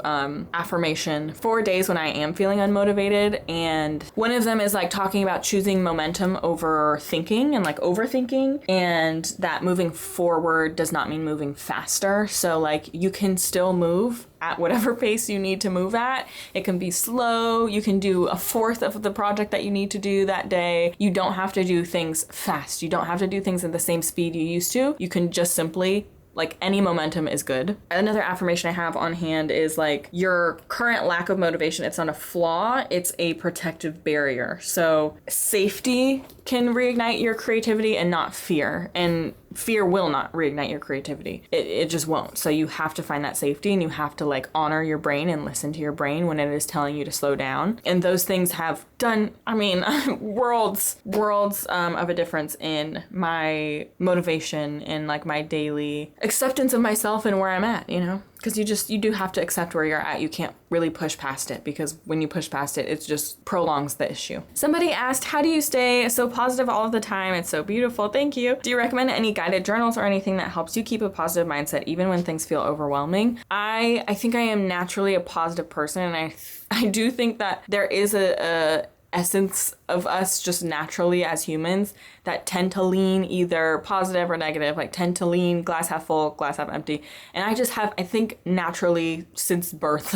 A: affirmation for days when I am feeling unmotivated, and one of them is like talking about choosing momentum over thinking and like overthinking, and that moving forward does not mean moving faster. So like you can still move at whatever pace you need to move at. It can be slow. You can do a fourth of the project that you need to do that day. You don't have to do things fast. You don't have to do things at the same speed you used to. You can just simply, like, any momentum is good. Another affirmation I have on hand is like, your current lack of motivation, it's not a flaw, it's a protective barrier. So safety can reignite your creativity and not fear. And fear will not reignite your creativity. It just won't. So you have to find that safety, and you have to like honor your brain and listen to your brain when it is telling you to slow down. And those things have done, I mean, worlds of a difference in my motivation and like my daily acceptance of myself and where I'm at, you know? Because you do have to accept where you're at. You can't really push past it, because when you push past it, it just prolongs the issue. Somebody asked, how do you stay so positive all of the time? It's so beautiful. Thank you. Do you recommend any guided journals or anything that helps you keep a positive mindset even when things feel overwhelming? I think I am naturally a positive person, and I do think that there is a essence of us just naturally as humans that tend to lean either positive or negative, like tend to lean glass half full, glass half empty. And I just have, I think naturally since birth,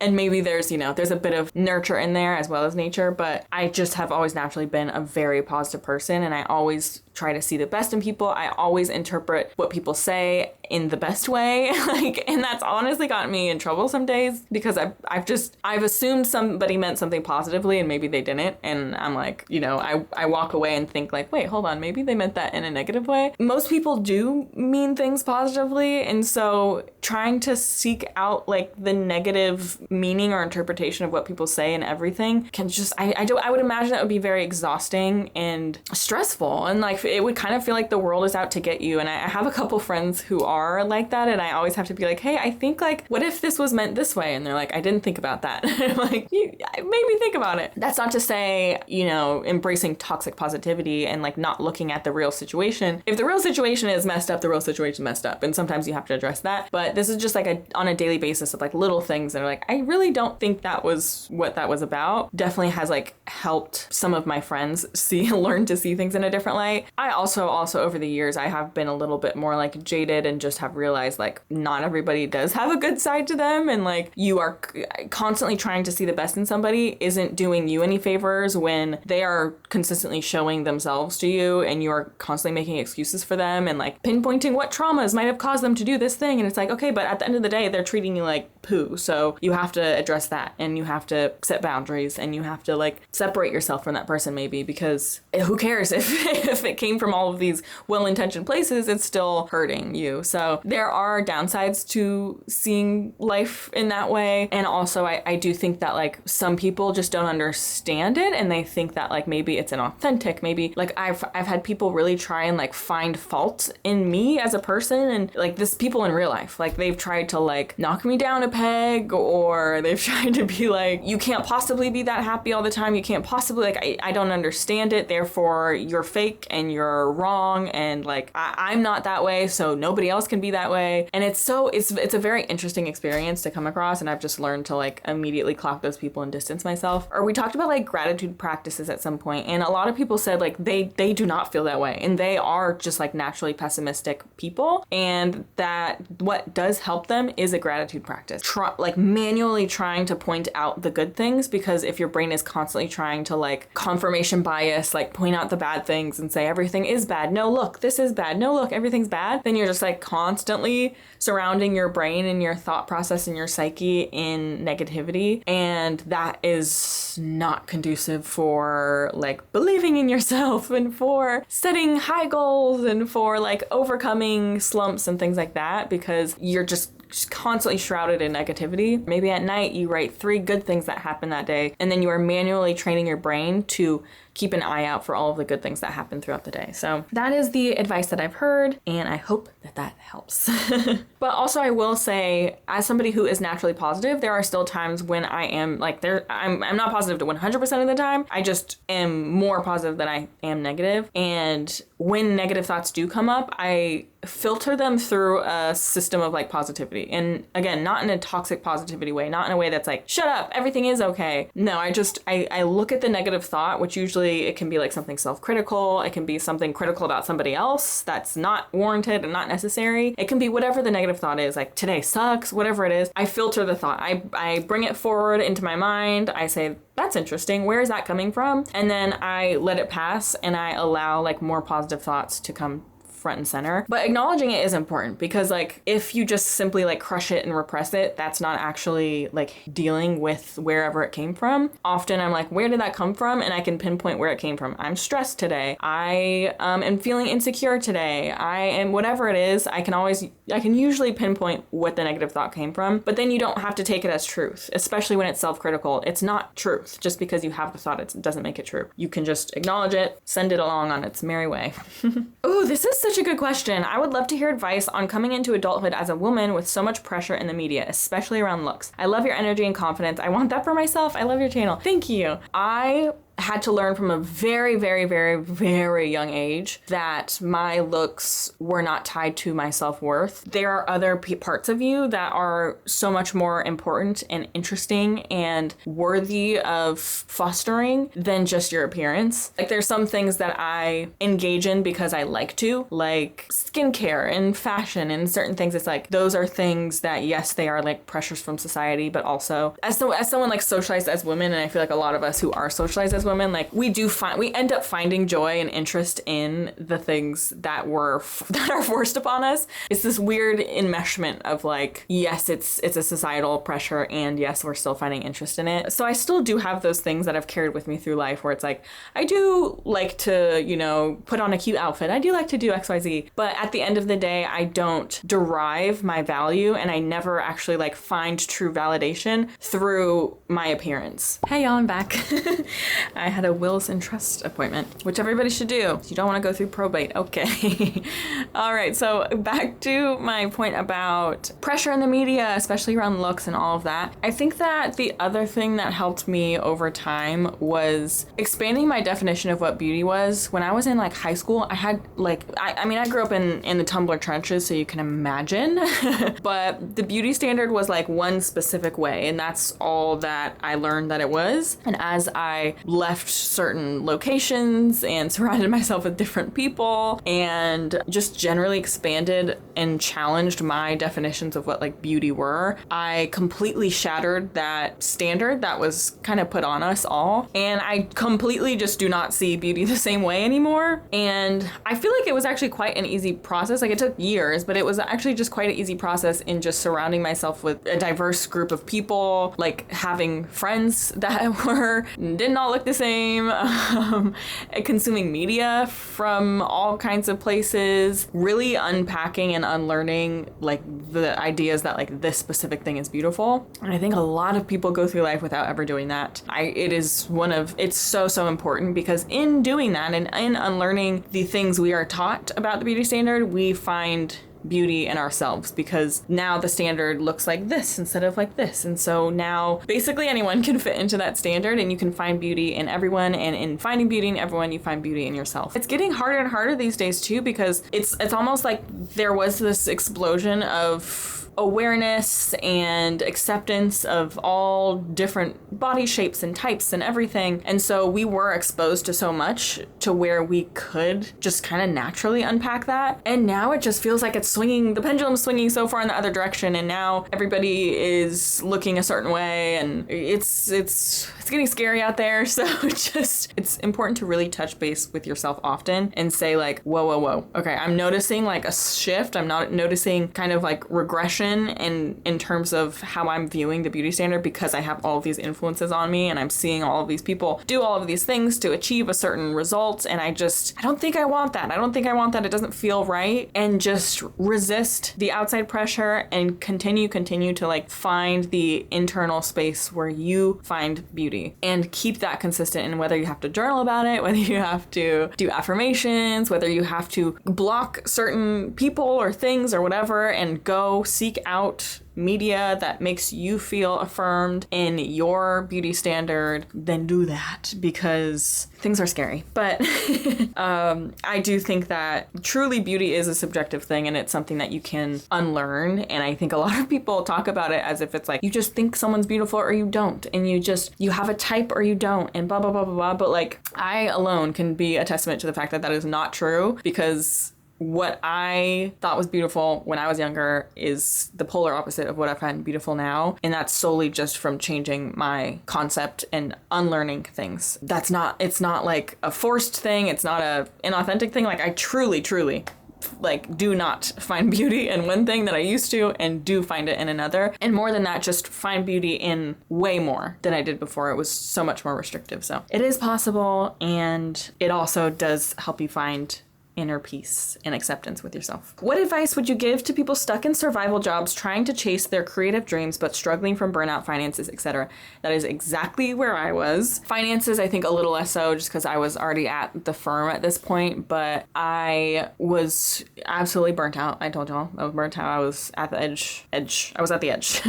A: and maybe there's a bit of nurture in there as well as nature, but I just have always naturally been a very positive person, and I always try to see the best in people. I always interpret what people say in the best way. And that's honestly gotten me in trouble some days, because I've assumed somebody meant something positively and maybe they didn't. And I'm like, I walk away and think like, wait, hold on, maybe they meant that in a negative way. Most people do mean things positively. And so trying to seek out like the negative meaning or interpretation of what people say and everything can just, I would imagine that would be very exhausting and stressful. And like, it would kind of feel like the world is out to get you. And I have a couple friends who are like that, and I always have to be like, hey, I think like, what if this was meant this way? And they're like, I didn't think about that. I'm like, you made me think about it. That's not to say, embracing toxic positivity and like not looking at the real situation. If the real situation is messed up, the real situation messed up. And sometimes you have to address that. But this is just like on a daily basis of like little things that are like, I really don't think that was what that was about. Definitely has like helped some of my friends learn to see things in a different light. I also over the years, I have been a little bit more like jaded and just have realized like not everybody does have a good side to them. And like you are constantly trying to see the best in somebody isn't doing you any favors when they are consistently showing themselves to you, and you are constantly making excuses for them and like pinpointing what traumas might have caused them to do this thing. And it's like, okay, but at the end of the day, they're treating you like poo. So you have to address that, and you have to set boundaries, and you have to like separate yourself from that person maybe, because who cares if it came from all of these well-intentioned places, it's still hurting you. So there are downsides to seeing life in that way. And also I do think that like some people just don't understand it, and they think that like maybe it's inauthentic. Maybe like I've had people really try and like find fault in me as a person, and like this people in real life, like they've tried to like knock me down a peg, or they've tried to be like, you can't possibly be that happy all the time. You can't possibly like, I don't understand it. Therefore you're fake and you're wrong. And like, I'm not that way, so nobody else can be that way. And it's a very interesting experience to come across. And I've just learned to like immediately clock those people and distance myself. Or we talked about like gratitude practices at some point, and a lot of people said like they do not feel that way, and they are just like naturally pessimistic people, and that what does help them is a gratitude practice. Like manually trying to point out the good things, because if your brain is constantly trying to like confirmation bias, like point out the bad things and say everything is bad, no look, this is bad, no look, everything's bad, then you're just like constantly surrounding your brain and your thought process and your psyche in negativity, and that is not conducive for like believing in yourself and for setting high goals and for like overcoming slumps and things like that, because you're just constantly shrouded in negativity. Maybe at night you write 3 good things that happened that day, and then you are manually training your brain to keep an eye out for all of the good things that happen throughout the day. So that is the advice that I've heard, and I hope that helps. But also I will say, as somebody who is naturally positive, there are still times when I am like I'm not positive to 100% of the time. I just am more positive than I am negative. And when negative thoughts do come up, I filter them through a system of like positivity. And again, not in a toxic positivity way, not in a way that's like, shut up, everything is okay. No, I look at the negative thought, which usually it can be like something self-critical. It can be something critical about somebody else that's not warranted and not necessary. It can be whatever the negative thought is, like today sucks, whatever it is. I filter the thought. I bring it forward into my mind. I say, that's interesting. Where is that coming from? And then I let it pass, and I allow like more positive thoughts to come front and center. But acknowledging it is important because like if you just simply like crush it and repress it, that's not actually like dealing with wherever it came from. Often I'm like, where did that come from? And I can pinpoint where it came from. I'm stressed today. I am feeling insecure today. I am whatever it is. I can usually pinpoint what the negative thought came from, but then you don't have to take it as truth, especially when it's self-critical. It's not truth. Just because you have the thought, it doesn't make it true. You can just acknowledge it, send it along on its merry way. Ooh, this is such a good question. I would love to hear advice on coming into adulthood as a woman with so much pressure in the media, especially around looks. I love your energy and confidence. I want that for myself. I love your channel. Thank you. I had to learn from a very, very, very, very young age that my looks were not tied to my self-worth. There are other parts of you that are so much more important and interesting and worthy of fostering than just your appearance. Like there's some things that I engage in because I like to, like skincare and fashion and certain things. It's like those are things that, yes, they are like pressures from society, but also as someone like socialized as women, and I feel like a lot of us who are socialized as women, like we end up finding joy and interest in the things that are forced upon us. It's this weird enmeshment of like, yes, it's a societal pressure, and yes, we're still finding interest in it. So I still do have those things that I've carried with me through life where it's like, I do like to, you know, put on a cute outfit. I do like to do XYZ, but at the end of the day, I don't derive my value, and I never actually like find true validation through my appearance. Hey y'all, I'm back. I had a wills and trust appointment, which everybody should do. You don't want to go through probate. Okay. All right. So back to my point about pressure in the media, especially around looks and all of that. I think that the other thing that helped me over time was expanding my definition of what beauty was. When I was in like high school, I had like, I mean, I grew up in the Tumblr trenches, so you can imagine, but the beauty standard was like one specific way, and that's all that I learned that it was. And as I left certain locations and surrounded myself with different people and just generally expanded and challenged my definitions of what like beauty were, I completely shattered that standard that was kind of put on us all. And I completely just do not see beauty the same way anymore. And I feel like it was actually quite an easy process. Like it took years, but it was actually just quite an easy process in just surrounding myself with a diverse group of people, like having friends that did not look the same, consuming media from all kinds of places, really unpacking and unlearning like the ideas that like this specific thing is beautiful. And I think a lot of people go through life without ever doing that. It's so important, because in doing that and in unlearning the things we are taught about the beauty standard, we find beauty in ourselves, because now the standard looks like this instead of like this. And so now basically anyone can fit into that standard, and you can find beauty in everyone, and in finding beauty in everyone, you find beauty in yourself. It's getting harder and harder these days too, because it's almost like there was this explosion of awareness and acceptance of all different body shapes and types and everything. And so we were exposed to so much to where we could just kind of naturally unpack that. And now it just feels like the pendulum's swinging so far in the other direction. And now everybody is looking a certain way, and it's getting scary out there. So it's important to really touch base with yourself often and say like, whoa. Okay, I'm noticing like a shift. I'm not noticing kind of like regression in terms of how I'm viewing the beauty standard, because I have all of these influences on me, and I'm seeing all of these people do all of these things to achieve a certain result, and I don't think I want that. It doesn't feel right. And just resist the outside pressure and continue to like find the internal space where you find beauty, and keep that consistent. And whether you have to journal about it, whether you have to do affirmations, whether you have to block certain people or things or whatever, and go seek out media that makes you feel affirmed in your beauty standard, then do that, because things are scary. But I do think that truly beauty is a subjective thing, and it's something that you can unlearn. And I think a lot of people talk about it as if it's like you just think someone's beautiful or you don't, and you have a type or you don't, and blah blah blah blah blah. But like, I alone can be a testament to the fact that is not true, because what I thought was beautiful when I was younger is the polar opposite of what I find beautiful now. And that's solely just from changing my concept and unlearning things. It's not like a forced thing. It's not an inauthentic thing. Like I truly like do not find beauty in one thing that I used to and do find it in another. And more than that, just find beauty in way more than I did before. It was so much more restrictive. So it is possible, and it also does help you find inner peace and acceptance with yourself. What advice would you give to people stuck in survival jobs trying to chase their creative dreams but struggling from burnout, finances, etc.? That is exactly where I was. Finances, I think a little less so just because I was already at the firm at this point, but I was absolutely burnt out. I told y'all I was burnt out. I was at the edge. I was at the edge.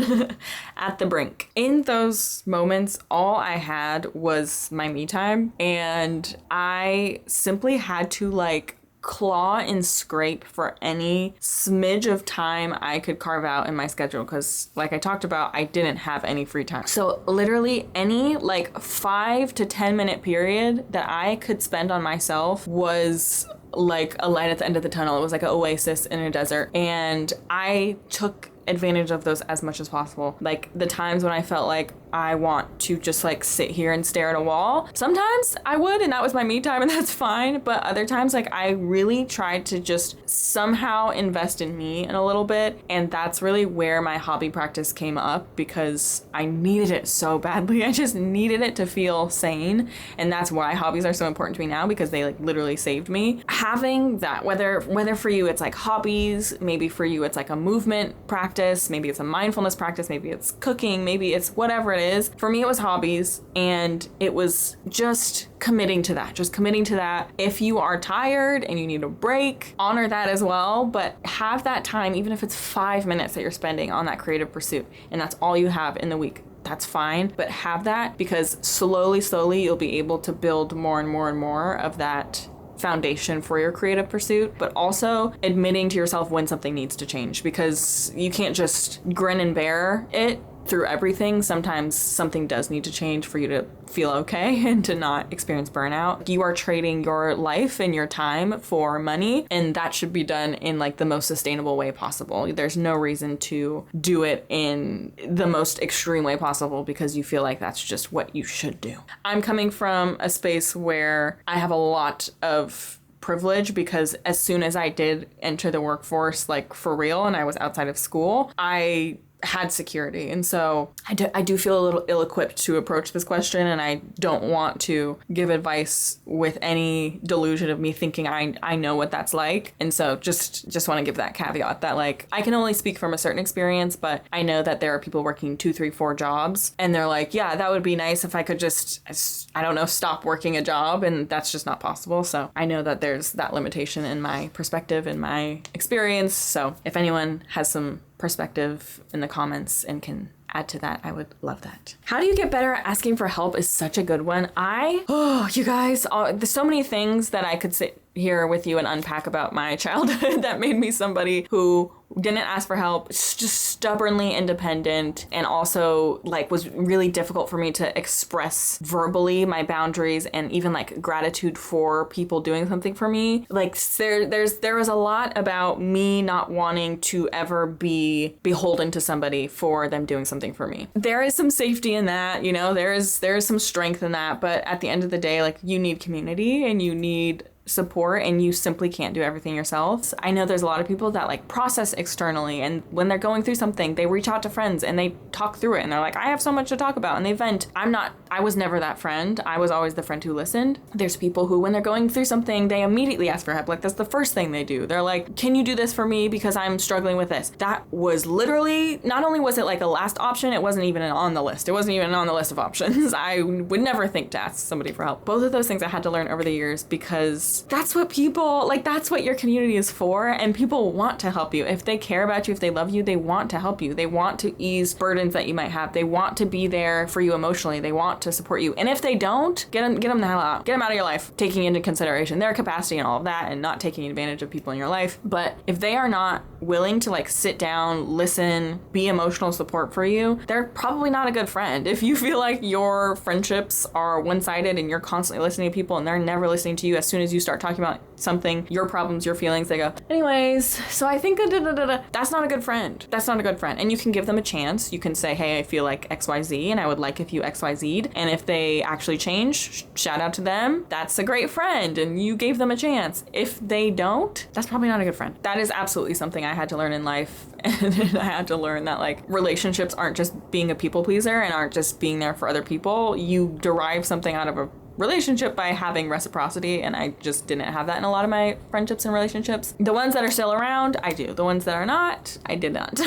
A: At the brink. In those moments, all I had was my me time, and I simply had to like claw and scrape for any smidge of time I could carve out in my schedule, because like I talked about, I didn't have any free time. So literally any like 5 to 10 minute period that I could spend on myself was like a light at the end of the tunnel. It was like an oasis in a desert, and I took advantage of those as much as possible. Like the times when I felt like I want to just like sit here and stare at a wall, sometimes I would, and that was my me time, and that's fine. But other times, like I really tried to just somehow invest in me in a little bit, and that's really where my hobby practice came up, because I needed it so badly. I just needed it to feel sane, and that's why hobbies are so important to me now, because they like literally saved me. Having that, whether for you it's like hobbies, maybe for you it's like a movement practice, maybe it's a mindfulness practice, maybe it's cooking, maybe it's whatever it is. For me, it was hobbies, and it was just committing to that. If you are tired and you need a break, honor that as well, but have that time, even if it's 5 minutes that you're spending on that creative pursuit, and that's all you have in the week. That's fine, but have that, because slowly you'll be able to build more and more and more of that foundation for your creative pursuit, but also admitting to yourself when something needs to change, because you can't just grin and bear it through everything. Sometimes something does need to change for you to feel okay and to not experience burnout. You are trading your life and your time for money, and that should be done in like the most sustainable way possible. There's no reason to do it in the most extreme way possible because you feel like that's just what you should do. I'm coming from a space where I have a lot of privilege, because as soon as I did enter the workforce, like for real, and I was outside of school, I had security. And so I do feel a little ill-equipped to approach this question, and I don't want to give advice with any delusion of me thinking I know what that's like. And so just want to give that caveat that like I can only speak from a certain experience, but I know that there are people working 2, 3, 4 jobs, and they're like, yeah, that would be nice if I could just, I don't know, stop working a job, and that's just not possible. So I know that there's that limitation in my perspective and my experience. So if anyone has some perspective in the comments and can add to that, I would love that. How do you get better at asking for help is such a good one. You guys, there's so many things that I could sit here with you and unpack about my childhood that made me somebody who didn't ask for help, just stubbornly independent, and also like was really difficult for me to express verbally my boundaries and even like gratitude for people doing something for me. Like there was a lot about me not wanting to ever be beholden to somebody for them doing something for me. There is some safety in that, you know, there is some strength in that, but at the end of the day, like you need community and you need support, and you simply can't do everything yourself. I know there's a lot of people that like process externally, and when they're going through something, they reach out to friends and they talk through it, and they're like, I have so much to talk about, and they vent. I was never that friend. I was always the friend who listened. There's people who, when they're going through something, they immediately ask for help. Like that's the first thing they do. They're like, can you do this for me because I'm struggling with this? That was literally, not only was it like a last option, it wasn't even on the list. It wasn't even on the list of options. I would never think to ask somebody for help. Both of those things I had to learn over the years, because that's what people, like that's what your community is for, and people want to help you. If they care about you, if they love you, they want to help you. They want to ease burdens that you might have. They want to be there for you emotionally. They want to support you. And if they don't, get them the hell out. Get them out of your life, taking into consideration their capacity and all of that, and not taking advantage of people in your life. But if they are not willing to like sit down, listen, be emotional support for you, they're probably not a good friend. If you feel like your friendships are one-sided and you're constantly listening to people and they're never listening to you, as soon as you start talking about something, your problems, your feelings, they go, anyways, so I think that's not a good friend. That's not a good friend. And you can give them a chance. You can say, hey, I feel like XYZ and I would like if you XYZ'd. And if they actually change, shout out to them. That's a great friend and you gave them a chance. If they don't, that's probably not a good friend. That is absolutely something I had to learn in life. And I had to learn that like relationships aren't just being a people pleaser and aren't just being there for other people. You derive something out of a relationship by having reciprocity, and I just didn't have that in a lot of my friendships and relationships. The ones that are still around, I do. The ones that are not, I did not.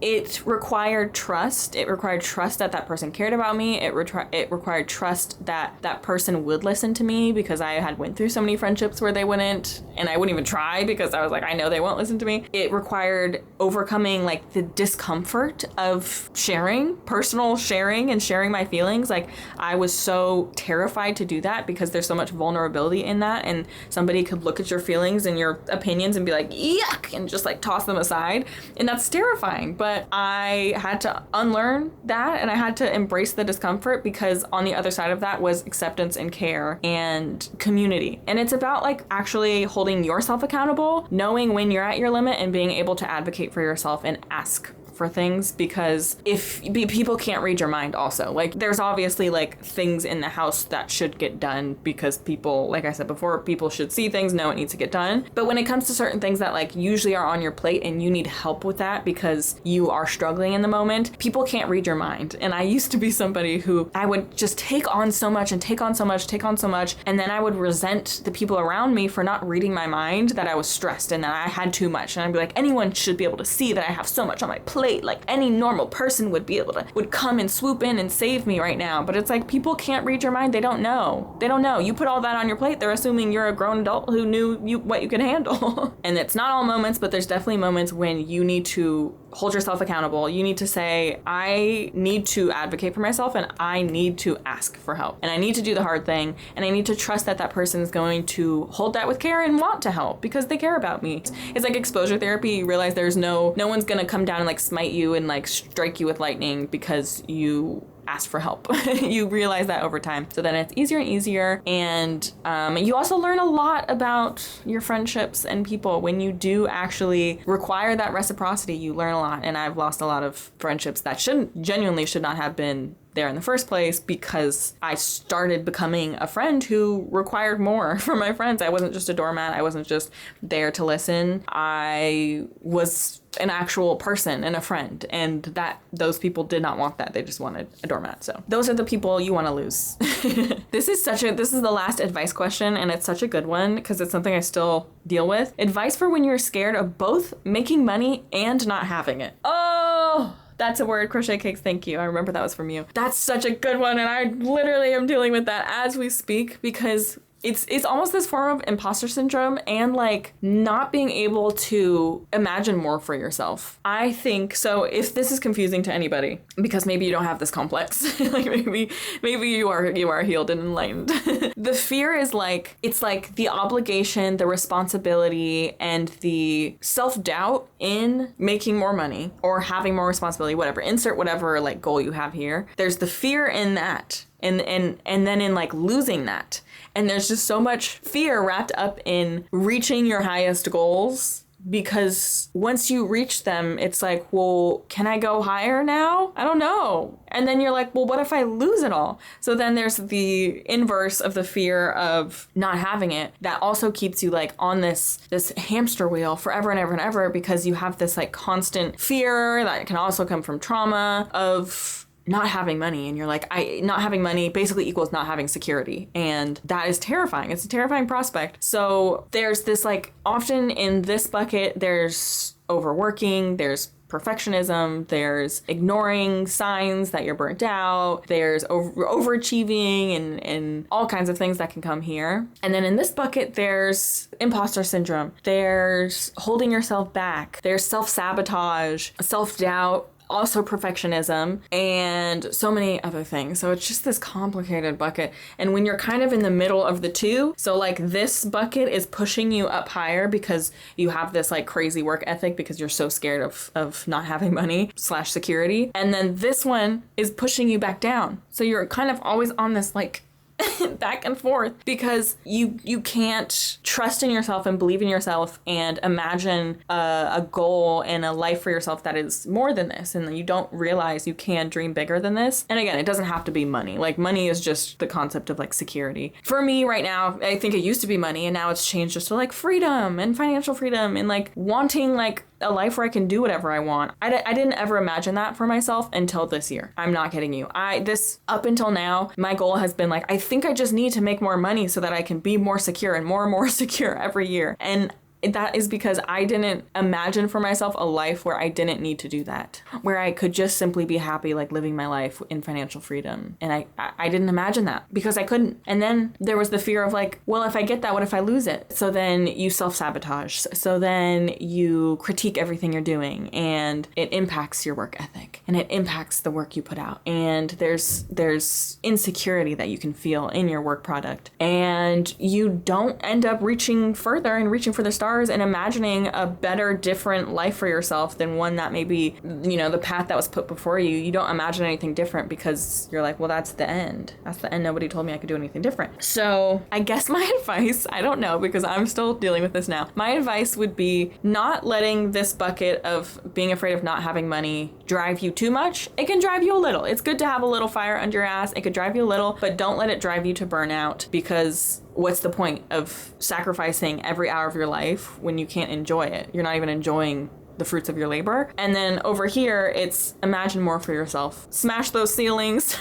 A: It required trust. It required trust that that person cared about me. It required trust that that person would listen to me, because I had went through so many friendships where they wouldn't, and I wouldn't even try because I was like, I know they won't listen to me. It required overcoming like the discomfort of sharing, personal sharing and sharing my feelings. Like I was so terrified to do that because there's so much vulnerability in that, and somebody could look at your feelings and your opinions and be like, yuck, and just like toss them aside, and that's terrifying. But I had to unlearn that, and I had to embrace the discomfort, because on the other side of that was acceptance and care and community. And it's about like actually holding yourself accountable, knowing when you're at your limit, and being able to advocate for yourself and ask for things, because if people can't read your mind also. Like there's obviously like things in the house that should get done because people, like I said before, people should see things, know it needs to get done. But when it comes to certain things that like usually are on your plate and you need help with that because you are struggling in the moment, people can't read your mind. And I used to be somebody who I would just take on so much and take on so much, and then I would resent the people around me for not reading my mind, that I was stressed and that I had too much. And I'd be like, anyone should be able to see that I have so much on my plate. Like any normal person would come and swoop in and save me right now. But it's like, people can't read your mind. They don't know. You put all that on your plate, they're assuming you're a grown adult who knew what you could handle. And it's not all moments, but there's definitely moments when you need to hold yourself accountable. You need to say, I need to advocate for myself, and I need to ask for help, and I need to do the hard thing, and I need to trust that that person is going to hold that with care and want to help because they care about me. It's like exposure therapy. You realize there's no one's gonna come down and like smite you and like strike you with lightning because you ask for help. You realize that over time, so then it's easier and easier. And you also learn a lot about your friendships and people when you do actually require that reciprocity. You learn a lot, and I've lost a lot of friendships that genuinely should not have been there in the first place, because I started becoming a friend who required more from my friends. I wasn't just a doormat. I wasn't just there to listen. I was an actual person and a friend, and that those people did not want that. They just wanted a doormat. So those are the people you want to lose. This is the last advice question, and it's such a good one because it's something I still deal with. Advice for when you're scared of both making money and not having it. Oh, that's a word. Crochet Cakes, thank you. I remember that was from you. That's such a good one, and I literally am dealing with that as we speak, because it's almost this form of imposter syndrome and like not being able to imagine more for yourself. I think so. If this is confusing to anybody, because maybe you don't have this complex, like maybe you are healed and enlightened. The fear is like, it's like the obligation, the responsibility, and the self-doubt in making more money or having more responsibility, whatever, insert whatever like goal you have here. There's the fear in that, and then in like losing that. And there's just so much fear wrapped up in reaching your highest goals, because once you reach them, it's like, well, can I go higher now? I don't know. And then you're like, well, what if I lose it all? So then there's the inverse of the fear of not having it that also keeps you like on this hamster wheel forever and ever and ever, because you have this like constant fear that can also come from trauma of not having money. And you're like, not having money basically equals not having security. And that is terrifying. It's a terrifying prospect. So there's this like, often in this bucket, there's overworking, there's perfectionism, there's ignoring signs that you're burnt out, there's overachieving and all kinds of things that can come here. And then in this bucket, there's imposter syndrome, there's holding yourself back, there's self-sabotage, self-doubt, also perfectionism, and so many other things. So it's just this complicated bucket. And when you're kind of in the middle of the two, so like this bucket is pushing you up higher because you have this like crazy work ethic because you're so scared of not having money / security. And then this one is pushing you back down. So you're kind of always on this like back and forth because you can't trust in yourself and believe in yourself and imagine a goal and a life for yourself that is more than this, and you don't realize you can dream bigger than this. And again, it doesn't have to be money. Like, money is just the concept of like security. For me right now, I think it used to be money, and now it's changed just to like freedom and financial freedom and like wanting like a life where I can do whatever I want. I didn't ever imagine that for myself until this year. I'm not kidding you. This up until now, my goal has been like, I think I just need to make more money so that I can be more secure and more secure every year. And that is because I didn't imagine for myself a life where I didn't need to do that, where I could just simply be happy, like living my life in financial freedom. And I didn't imagine that because I couldn't. And then there was the fear of like, well, if I get that, what if I lose it? So then you self-sabotage. So then you critique everything you're doing, and it impacts your work ethic and it impacts the work you put out. And there's insecurity that you can feel in your work product, and you don't end up reaching further and reaching for the stars and imagining a better, different life for yourself than one that maybe, you know, the path that was put before you. You don't imagine anything different because you're like, well, that's the end. That's the end. Nobody told me I could do anything different. So I guess my advice, I don't know, because I'm still dealing with this now. My advice would be not letting this bucket of being afraid of not having money drive you too much. It can drive you a little. It's good to have a little fire under your ass. It could drive you a little, but don't let it drive you to burnout, because what's the point of sacrificing every hour of your life when you can't enjoy it? You're not even enjoying the fruits of your labor. And then over here, it's imagine more for yourself. Smash those ceilings.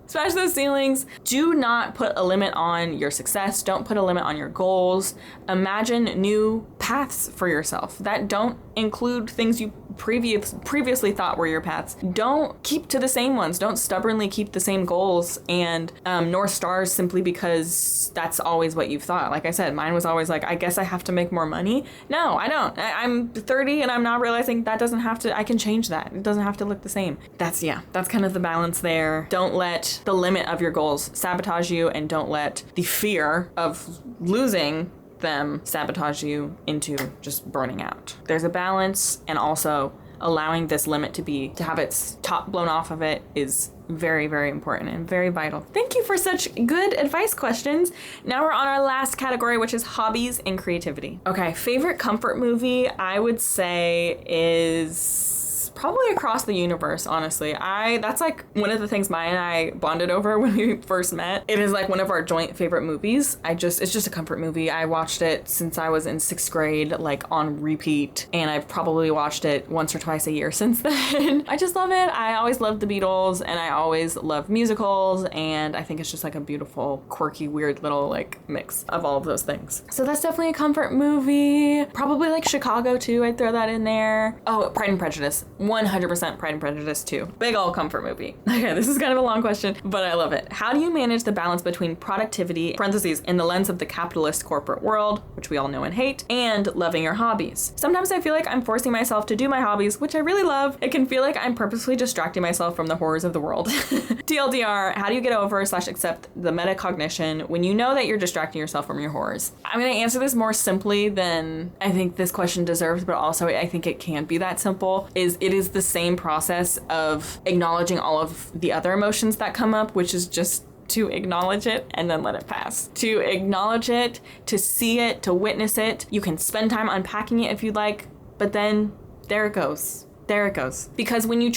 A: Smash those ceilings. Do not put a limit on your success. Don't put a limit on your goals. Imagine new paths for yourself that don't include things you previously thought were your paths. Don't keep to the same ones. Don't stubbornly keep the same goals and North Stars simply because that's always what you've thought. Like I said, mine was always like, I guess I have to make more money. No, I don't. I'm 30 and I'm now realizing that doesn't have to, I can change that. It doesn't have to look the same. That's kind of the balance there. Don't let the limit of your goals sabotage you, and don't let the fear of losing them sabotage you into just burning out. There's a balance, and also allowing this limit to have its top blown off of it is very, very important and very vital. Thank you for such good advice questions. Now we're on our last category, which is hobbies and creativity. Okay, favorite comfort movie, I would say is probably Across the Universe, honestly. That's like one of the things Maya and I bonded over when we first met. It is like one of our joint favorite movies. It's just a comfort movie. I watched it since I was in 6th grade, like on repeat, and I've probably watched it once or twice a year since then. I just love it. I always loved the Beatles, and I always loved musicals, and I think it's just like a beautiful, quirky, weird little like mix of all of those things. So that's definitely a comfort movie. Probably like Chicago too, I'd throw that in there. Oh, Pride and Prejudice. 100% Pride and Prejudice too. Big old comfort movie. Okay, this is kind of a long question, but I love it. How do you manage the balance between productivity, parentheses, in the lens of the capitalist corporate world, which we all know and hate, and loving your hobbies? Sometimes I feel like I'm forcing myself to do my hobbies, which I really love. It can feel like I'm purposely distracting myself from the horrors of the world. TLDR, how do you get over / accept the metacognition when you know that you're distracting yourself from your horrors? I'm going to answer this more simply than I think this question deserves, but also I think it can't be that simple. It is the same process of acknowledging all of the other emotions that come up, which is just to acknowledge it and then let it pass. To acknowledge it, to see it, to witness it. You can spend time unpacking it if you'd like, but then there it goes. There it goes. Because when you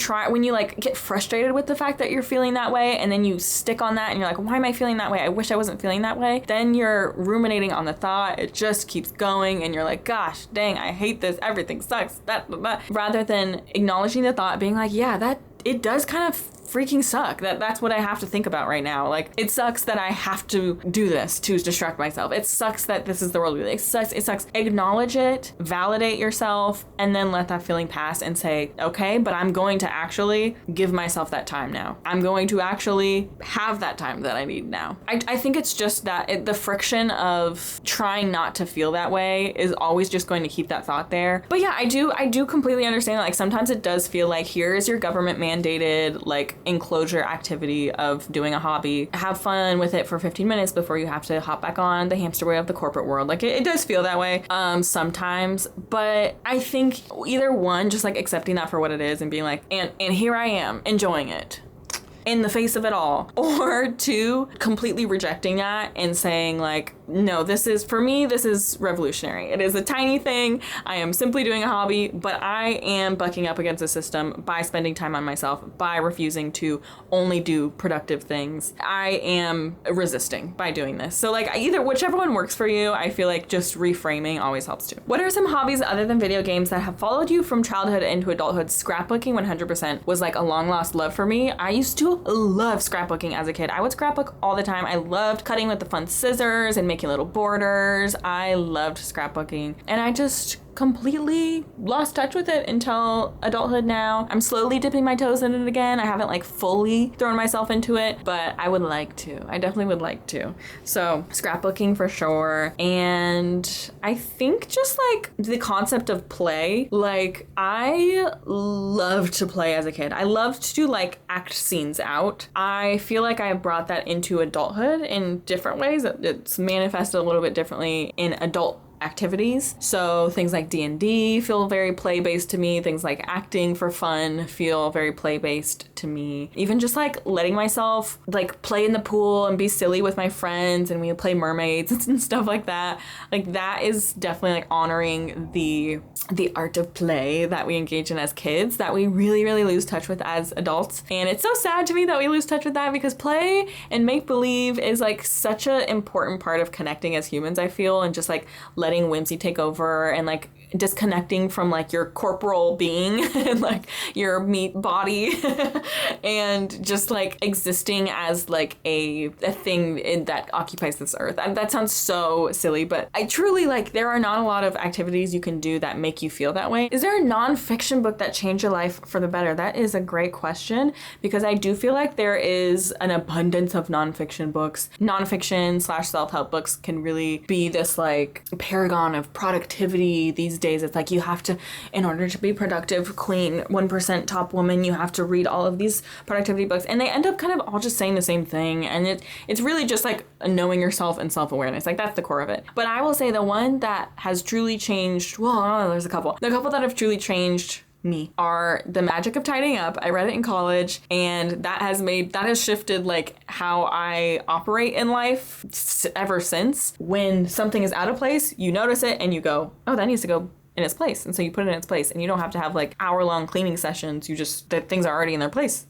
A: like get frustrated with the fact that you're feeling that way, and then you stick on that and you're like, why am I feeling that way? I wish I wasn't feeling that way. Then you're ruminating on the thought. It just keeps going and you're like, gosh, dang, I hate this. Everything sucks. Rather than acknowledging the thought, being like, yeah, it does kind of freaking suck. That's what I have to think about right now. Like, it sucks that I have to do this to distract myself. It sucks that this is the world we live. It sucks. Acknowledge it, validate yourself, and then let that feeling pass and say, okay, but I'm going to actually give myself that time now. I'm going to actually have that time that I need now. I think it's just that the friction of trying not to feel that way is always just going to keep that thought there. But yeah, I do completely understand that. Like, sometimes it does feel like here is your government mandated like enclosure activity of doing a hobby. Have fun with it for 15 minutes before you have to hop back on the hamster wheel of the corporate world. Like, it does feel that way sometimes, but I think either one, just like accepting that for what it is and being like, and here I am enjoying it. in the face of it all. Or two, completely rejecting that and saying like, no, this is, for me, this is revolutionary. It is a tiny thing. I am simply doing a hobby, but I am bucking up against the system by spending time on myself, by refusing to only do productive things. I am resisting by doing this. So like either, whichever one works for you, I feel like just reframing always helps too. What are some hobbies other than video games that have followed you from childhood into adulthood? Scrapbooking 100% was like a long lost love for me. I used to love scrapbooking as a kid. I would scrapbook all the time. I loved cutting with the fun scissors and making little borders. I loved scrapbooking, and I just completely lost touch with it until adulthood now. I'm slowly dipping my toes in it again. I haven't like fully thrown myself into it, but I would like to. I definitely would like to. So scrapbooking for sure. And I think just like the concept of play, like I loved to play as a kid. I loved to like act scenes out. I feel like I brought that into adulthood in different ways. It's manifested a little bit differently in adult activities. So things like D&D feel very play-based to me. Things like acting for fun feel very play-based to me. Even just like letting myself like play in the pool and be silly with my friends, and we play mermaids and stuff like that. Like that is definitely like honoring the art of play that we engage in as kids that we really, really lose touch with as adults. And it's so sad to me that we lose touch with that, because play and make-believe is like such an important part of connecting as humans, I feel, and just like letting whimsy take over and like disconnecting from like your corporal being and like your meat body and just like existing as like a thing that occupies this earth. That sounds so silly, but I truly like there are not a lot of activities you can do that make you feel that way. Is there a nonfiction book that changed your life for the better? That is a great question, because I do feel like there is an abundance of nonfiction books. Nonfiction / self-help books can really be this like paragon of productivity these days. It's like you have to, in order to be productive, queen, 1% top woman, you have to read all of these productivity books, and they end up kind of all just saying the same thing, and it's really just like knowing yourself and self-awareness. Like that's the core of it. But I will say the one that has truly changed, well, I don't know, there's a couple. The couple that have truly changed me are The Magic of Tidying Up. I read it in college, and that has shifted like how I operate in life ever since. When something is out of place, you notice it and you go, oh, that needs to go in its place. And so you put it in its place, and you don't have to have like hour-long cleaning sessions. You just, the things are already in their place.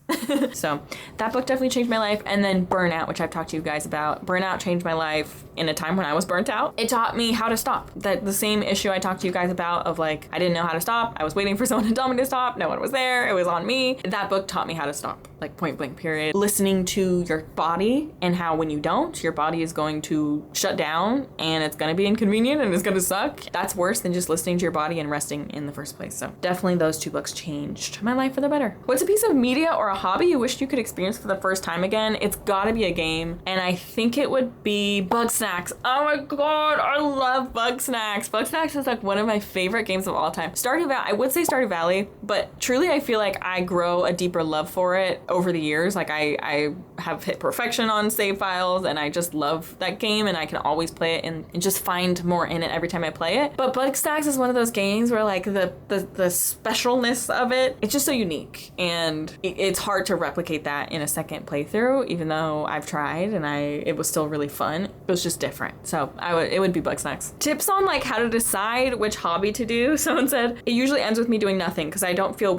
A: So that book definitely changed my life. And then Burnout, which I've talked to you guys about. Burnout changed my life in a time when I was burnt out. It taught me how to stop. That the same issue I talked to you guys about of like, I didn't know how to stop. I was waiting for someone to tell me to stop. No one was there. It was on me. That book taught me how to stop, like point blank period. Listening to your body, and how when you don't, your body is going to shut down, and it's going to be inconvenient and it's going to suck. That's worse than just listening to your body and resting in the first place. So definitely those two books changed my life for the better. What's a piece of media or a hobby you wished you could experience for the first time again? It's gotta be a game, and I think it would be Bug Snacks. Oh my god, I love Bug Snacks. Bug Snacks is like one of my favorite games of all time. I would say Stardew Valley, but truly I feel like I grow a deeper love for it over the years. Like I have hit perfection on save files, and I just love that game, and I can always play it and just find more in it every time I play it. But Bug Snacks is one of those games where like the specialness of it, it's just so unique, and it's hard to replicate that in a second playthrough, even though I've tried and it was still really fun. It was just different. So it would be Bug Snacks. Tips on like how to decide which hobby to do. Someone said it usually ends with me doing nothing, because I don't feel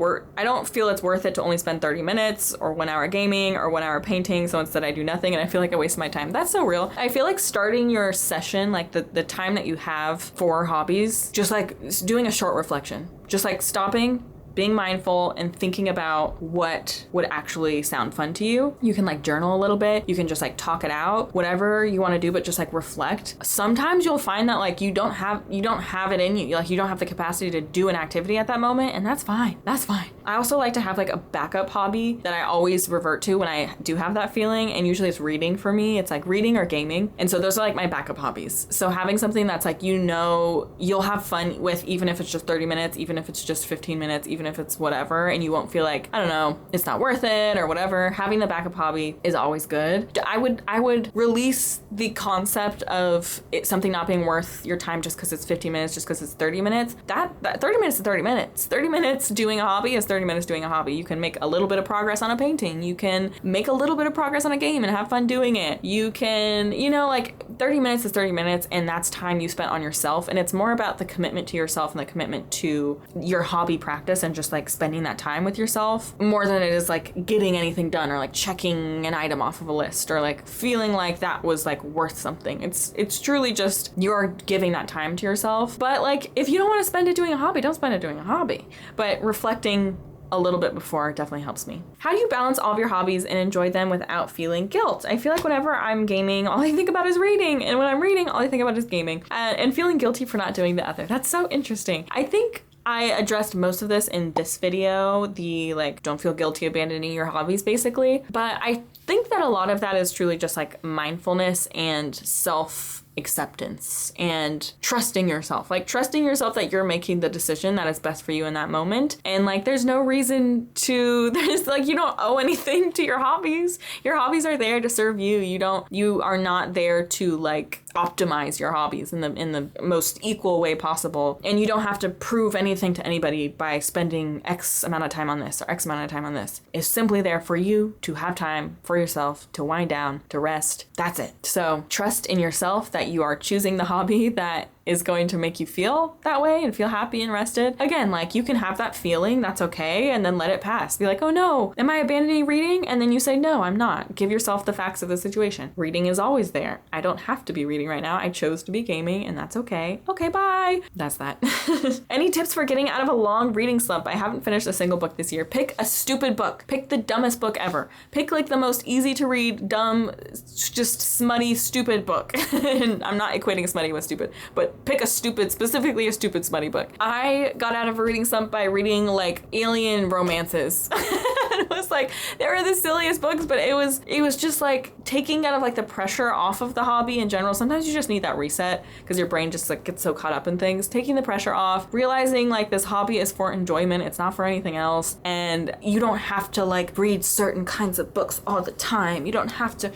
A: it's worth it to only spend 30 minutes or 1 hour gaming or 1 hour painting. So instead I do nothing, and I feel like I waste my time. That's so real. I feel like starting your session, like the time that you have for hobbies, just like doing a short reflection, just like stopping, being mindful, and thinking about what would actually sound fun to you. You can like journal a little bit. You can just like talk it out, whatever you want to do, but just like reflect. Sometimes you'll find that like you don't have it in you. Like you don't have the capacity to do an activity at that moment, and that's fine. That's fine. I also like to have like a backup hobby that I always revert to when I do have that feeling, and usually it's reading for me. It's like reading or gaming. And so those are like my backup hobbies. So having something that's like, you'll have fun with, even if it's just 30 minutes, even if it's just 15 minutes, even even if it's whatever, and you won't feel like, I don't know, it's not worth it or whatever. Having the backup hobby is always good. I would release the concept of something not being worth your time just because it's 15 minutes, just because it's 30 minutes. That 30 minutes is 30 minutes. 30 minutes doing a hobby is 30 minutes doing a hobby. You can make a little bit of progress on a painting. You can make a little bit of progress on a game and have fun doing it. You can, you know, like 30 minutes is 30 minutes, and that's time you spent on yourself. And it's more about the commitment to yourself and the commitment to your hobby practice and just like spending that time with yourself more than it is like getting anything done or like checking an item off of a list or like feeling like that was like worth something. It's truly just you're giving that time to yourself. But like if you don't want to spend it doing a hobby, don't spend it doing a hobby. But reflecting a little bit before definitely helps me. How do you balance all of your hobbies and enjoy them without feeling guilt? I feel like whenever I'm gaming, all I think about is reading. And when I'm reading, all I think about is gaming and feeling guilty for not doing the other. That's so interesting. I think I addressed most of this in this video, the like, don't feel guilty abandoning your hobbies basically. But I think that a lot of that is truly just like mindfulness and self-acceptance and trusting yourself, like trusting yourself that you're making the decision that is best for you in that moment. And like, there's no reason to, there's like, you don't owe anything to your hobbies. Your hobbies are there to serve you. You are not there to like optimize your hobbies in the most equal way possible. And you don't have to prove anything to anybody by spending X amount of time on this or X amount of time on this. It's simply there for you to have time for yourself, to wind down, to rest. That's it. So trust in yourself that you are choosing the hobby that is going to make you feel that way and feel happy and rested. Again, like you can have that feeling, that's okay, and then let it pass. Be like, oh no, am I abandoning reading? And then you say, no, I'm not. Give yourself the facts of the situation. Reading is always there. I don't have to be reading right now. I chose to be gaming and that's okay. Okay, bye. That's that. Any tips for getting out of a long reading slump? I haven't finished a single book this year. Pick a stupid book. Pick the dumbest book ever. Pick like the most easy to read, dumb, just smutty, stupid book. And I'm not equating smutty with stupid, but pick a stupid, specifically a stupid smutty book. I got out of a reading slump by reading like alien romances. It was like, they were the silliest books, but it was just like taking out of like the pressure off of the hobby in general. Sometimes you just need that reset because your brain just like gets so caught up in things. Taking the pressure off, realizing like this hobby is for enjoyment, it's not for anything else. And you don't have to like read certain kinds of books all the time. You don't have to,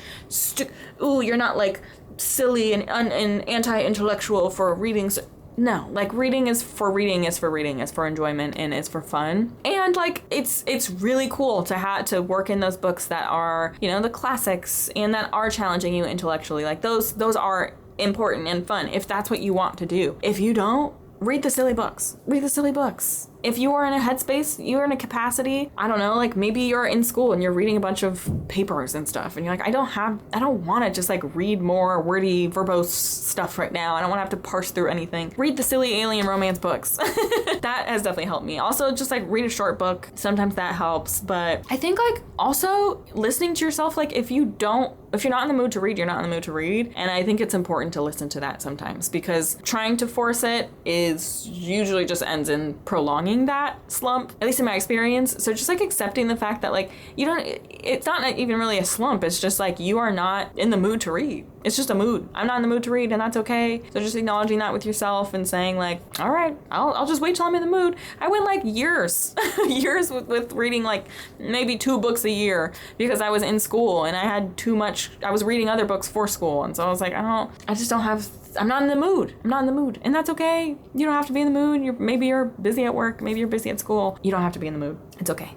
A: you're not like silly and anti-intellectual for reading. No, like reading is for reading, is for reading, is for enjoyment, and it's for fun. And like it's really cool to work in those books that are, you know, the classics and that are challenging you intellectually. Like those are important and fun if that's what you want to do. If you don't, read the silly books. Read the silly books. If you are in a headspace, you're in a capacity, I don't know, like maybe you're in school and you're reading a bunch of papers and stuff and you're like, I don't want to just like read more wordy, verbose stuff right now. I don't want to have to parse through anything. Read the silly alien romance books. That has definitely helped me. Also, just like read a short book. Sometimes that helps. But I think like also listening to yourself, like if you're not in the mood to read, you're not in the mood to read. And I think it's important to listen to that sometimes because trying to force it is usually just ends in prolonging that slump, at least in my experience. So just like accepting the fact that like it's not even really a slump. It's just like you are not in the mood to read. It's just a mood. I'm not in the mood to read and that's okay. So just acknowledging that with yourself and saying like, all right, I'll just wait till I'm in the mood. I went like years with reading like maybe 2 books a year because I was in school and I had too much. I was reading other books for school. And so I was like, I'm not in the mood. I'm not in the mood. And that's okay. You don't have to be in the mood. Maybe you're busy at work. Maybe you're busy at school. You don't have to be in the mood. It's okay.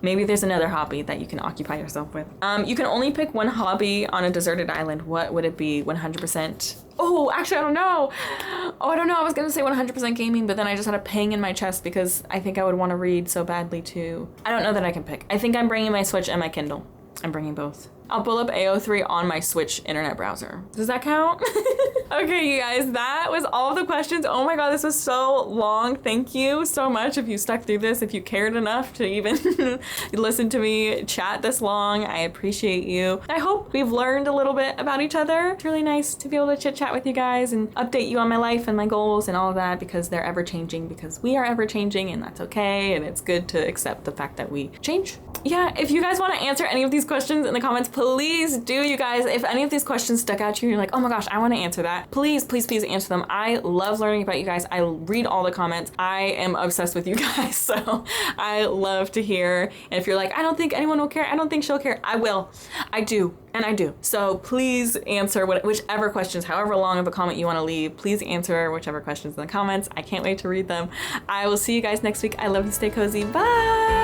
A: Maybe there's another hobby that you can occupy yourself with. You can only pick one hobby on a deserted island. What would it be? 100%? Oh, actually, I don't know. I was going to say 100% gaming, but then I just had a pang in my chest because I think I would want to read so badly too. I don't know that I can pick. I think I'm bringing my Switch and my Kindle. I'm bringing both. I'll pull up AO3 on my Switch internet browser. Does that count? Okay, you guys, that was all of the questions. Oh my God, this was so long. Thank you so much if you stuck through this, if you cared enough to even listen to me chat this long. I appreciate you. I hope we've learned a little bit about each other. It's really nice to be able to chit chat with you guys and update you on my life and my goals and all of that because they're ever changing, because we are ever changing and that's okay. And it's good to accept the fact that we change. Yeah, if you guys want to answer any of these questions in the comments, please do, you guys. If any of these questions stuck out to you and you're like, oh my gosh, I want to answer that, please, please, please answer them. I love learning about you guys. I read all the comments. I am obsessed with you guys, so I love to hear. And if you're like, I don't think anyone will care, I don't think she'll care, I will. I do. And I do. So please answer whichever questions, however long of a comment you want to leave, please answer whichever questions in the comments. I can't wait to read them. I will see you guys next week. I love you. Stay cozy. Bye.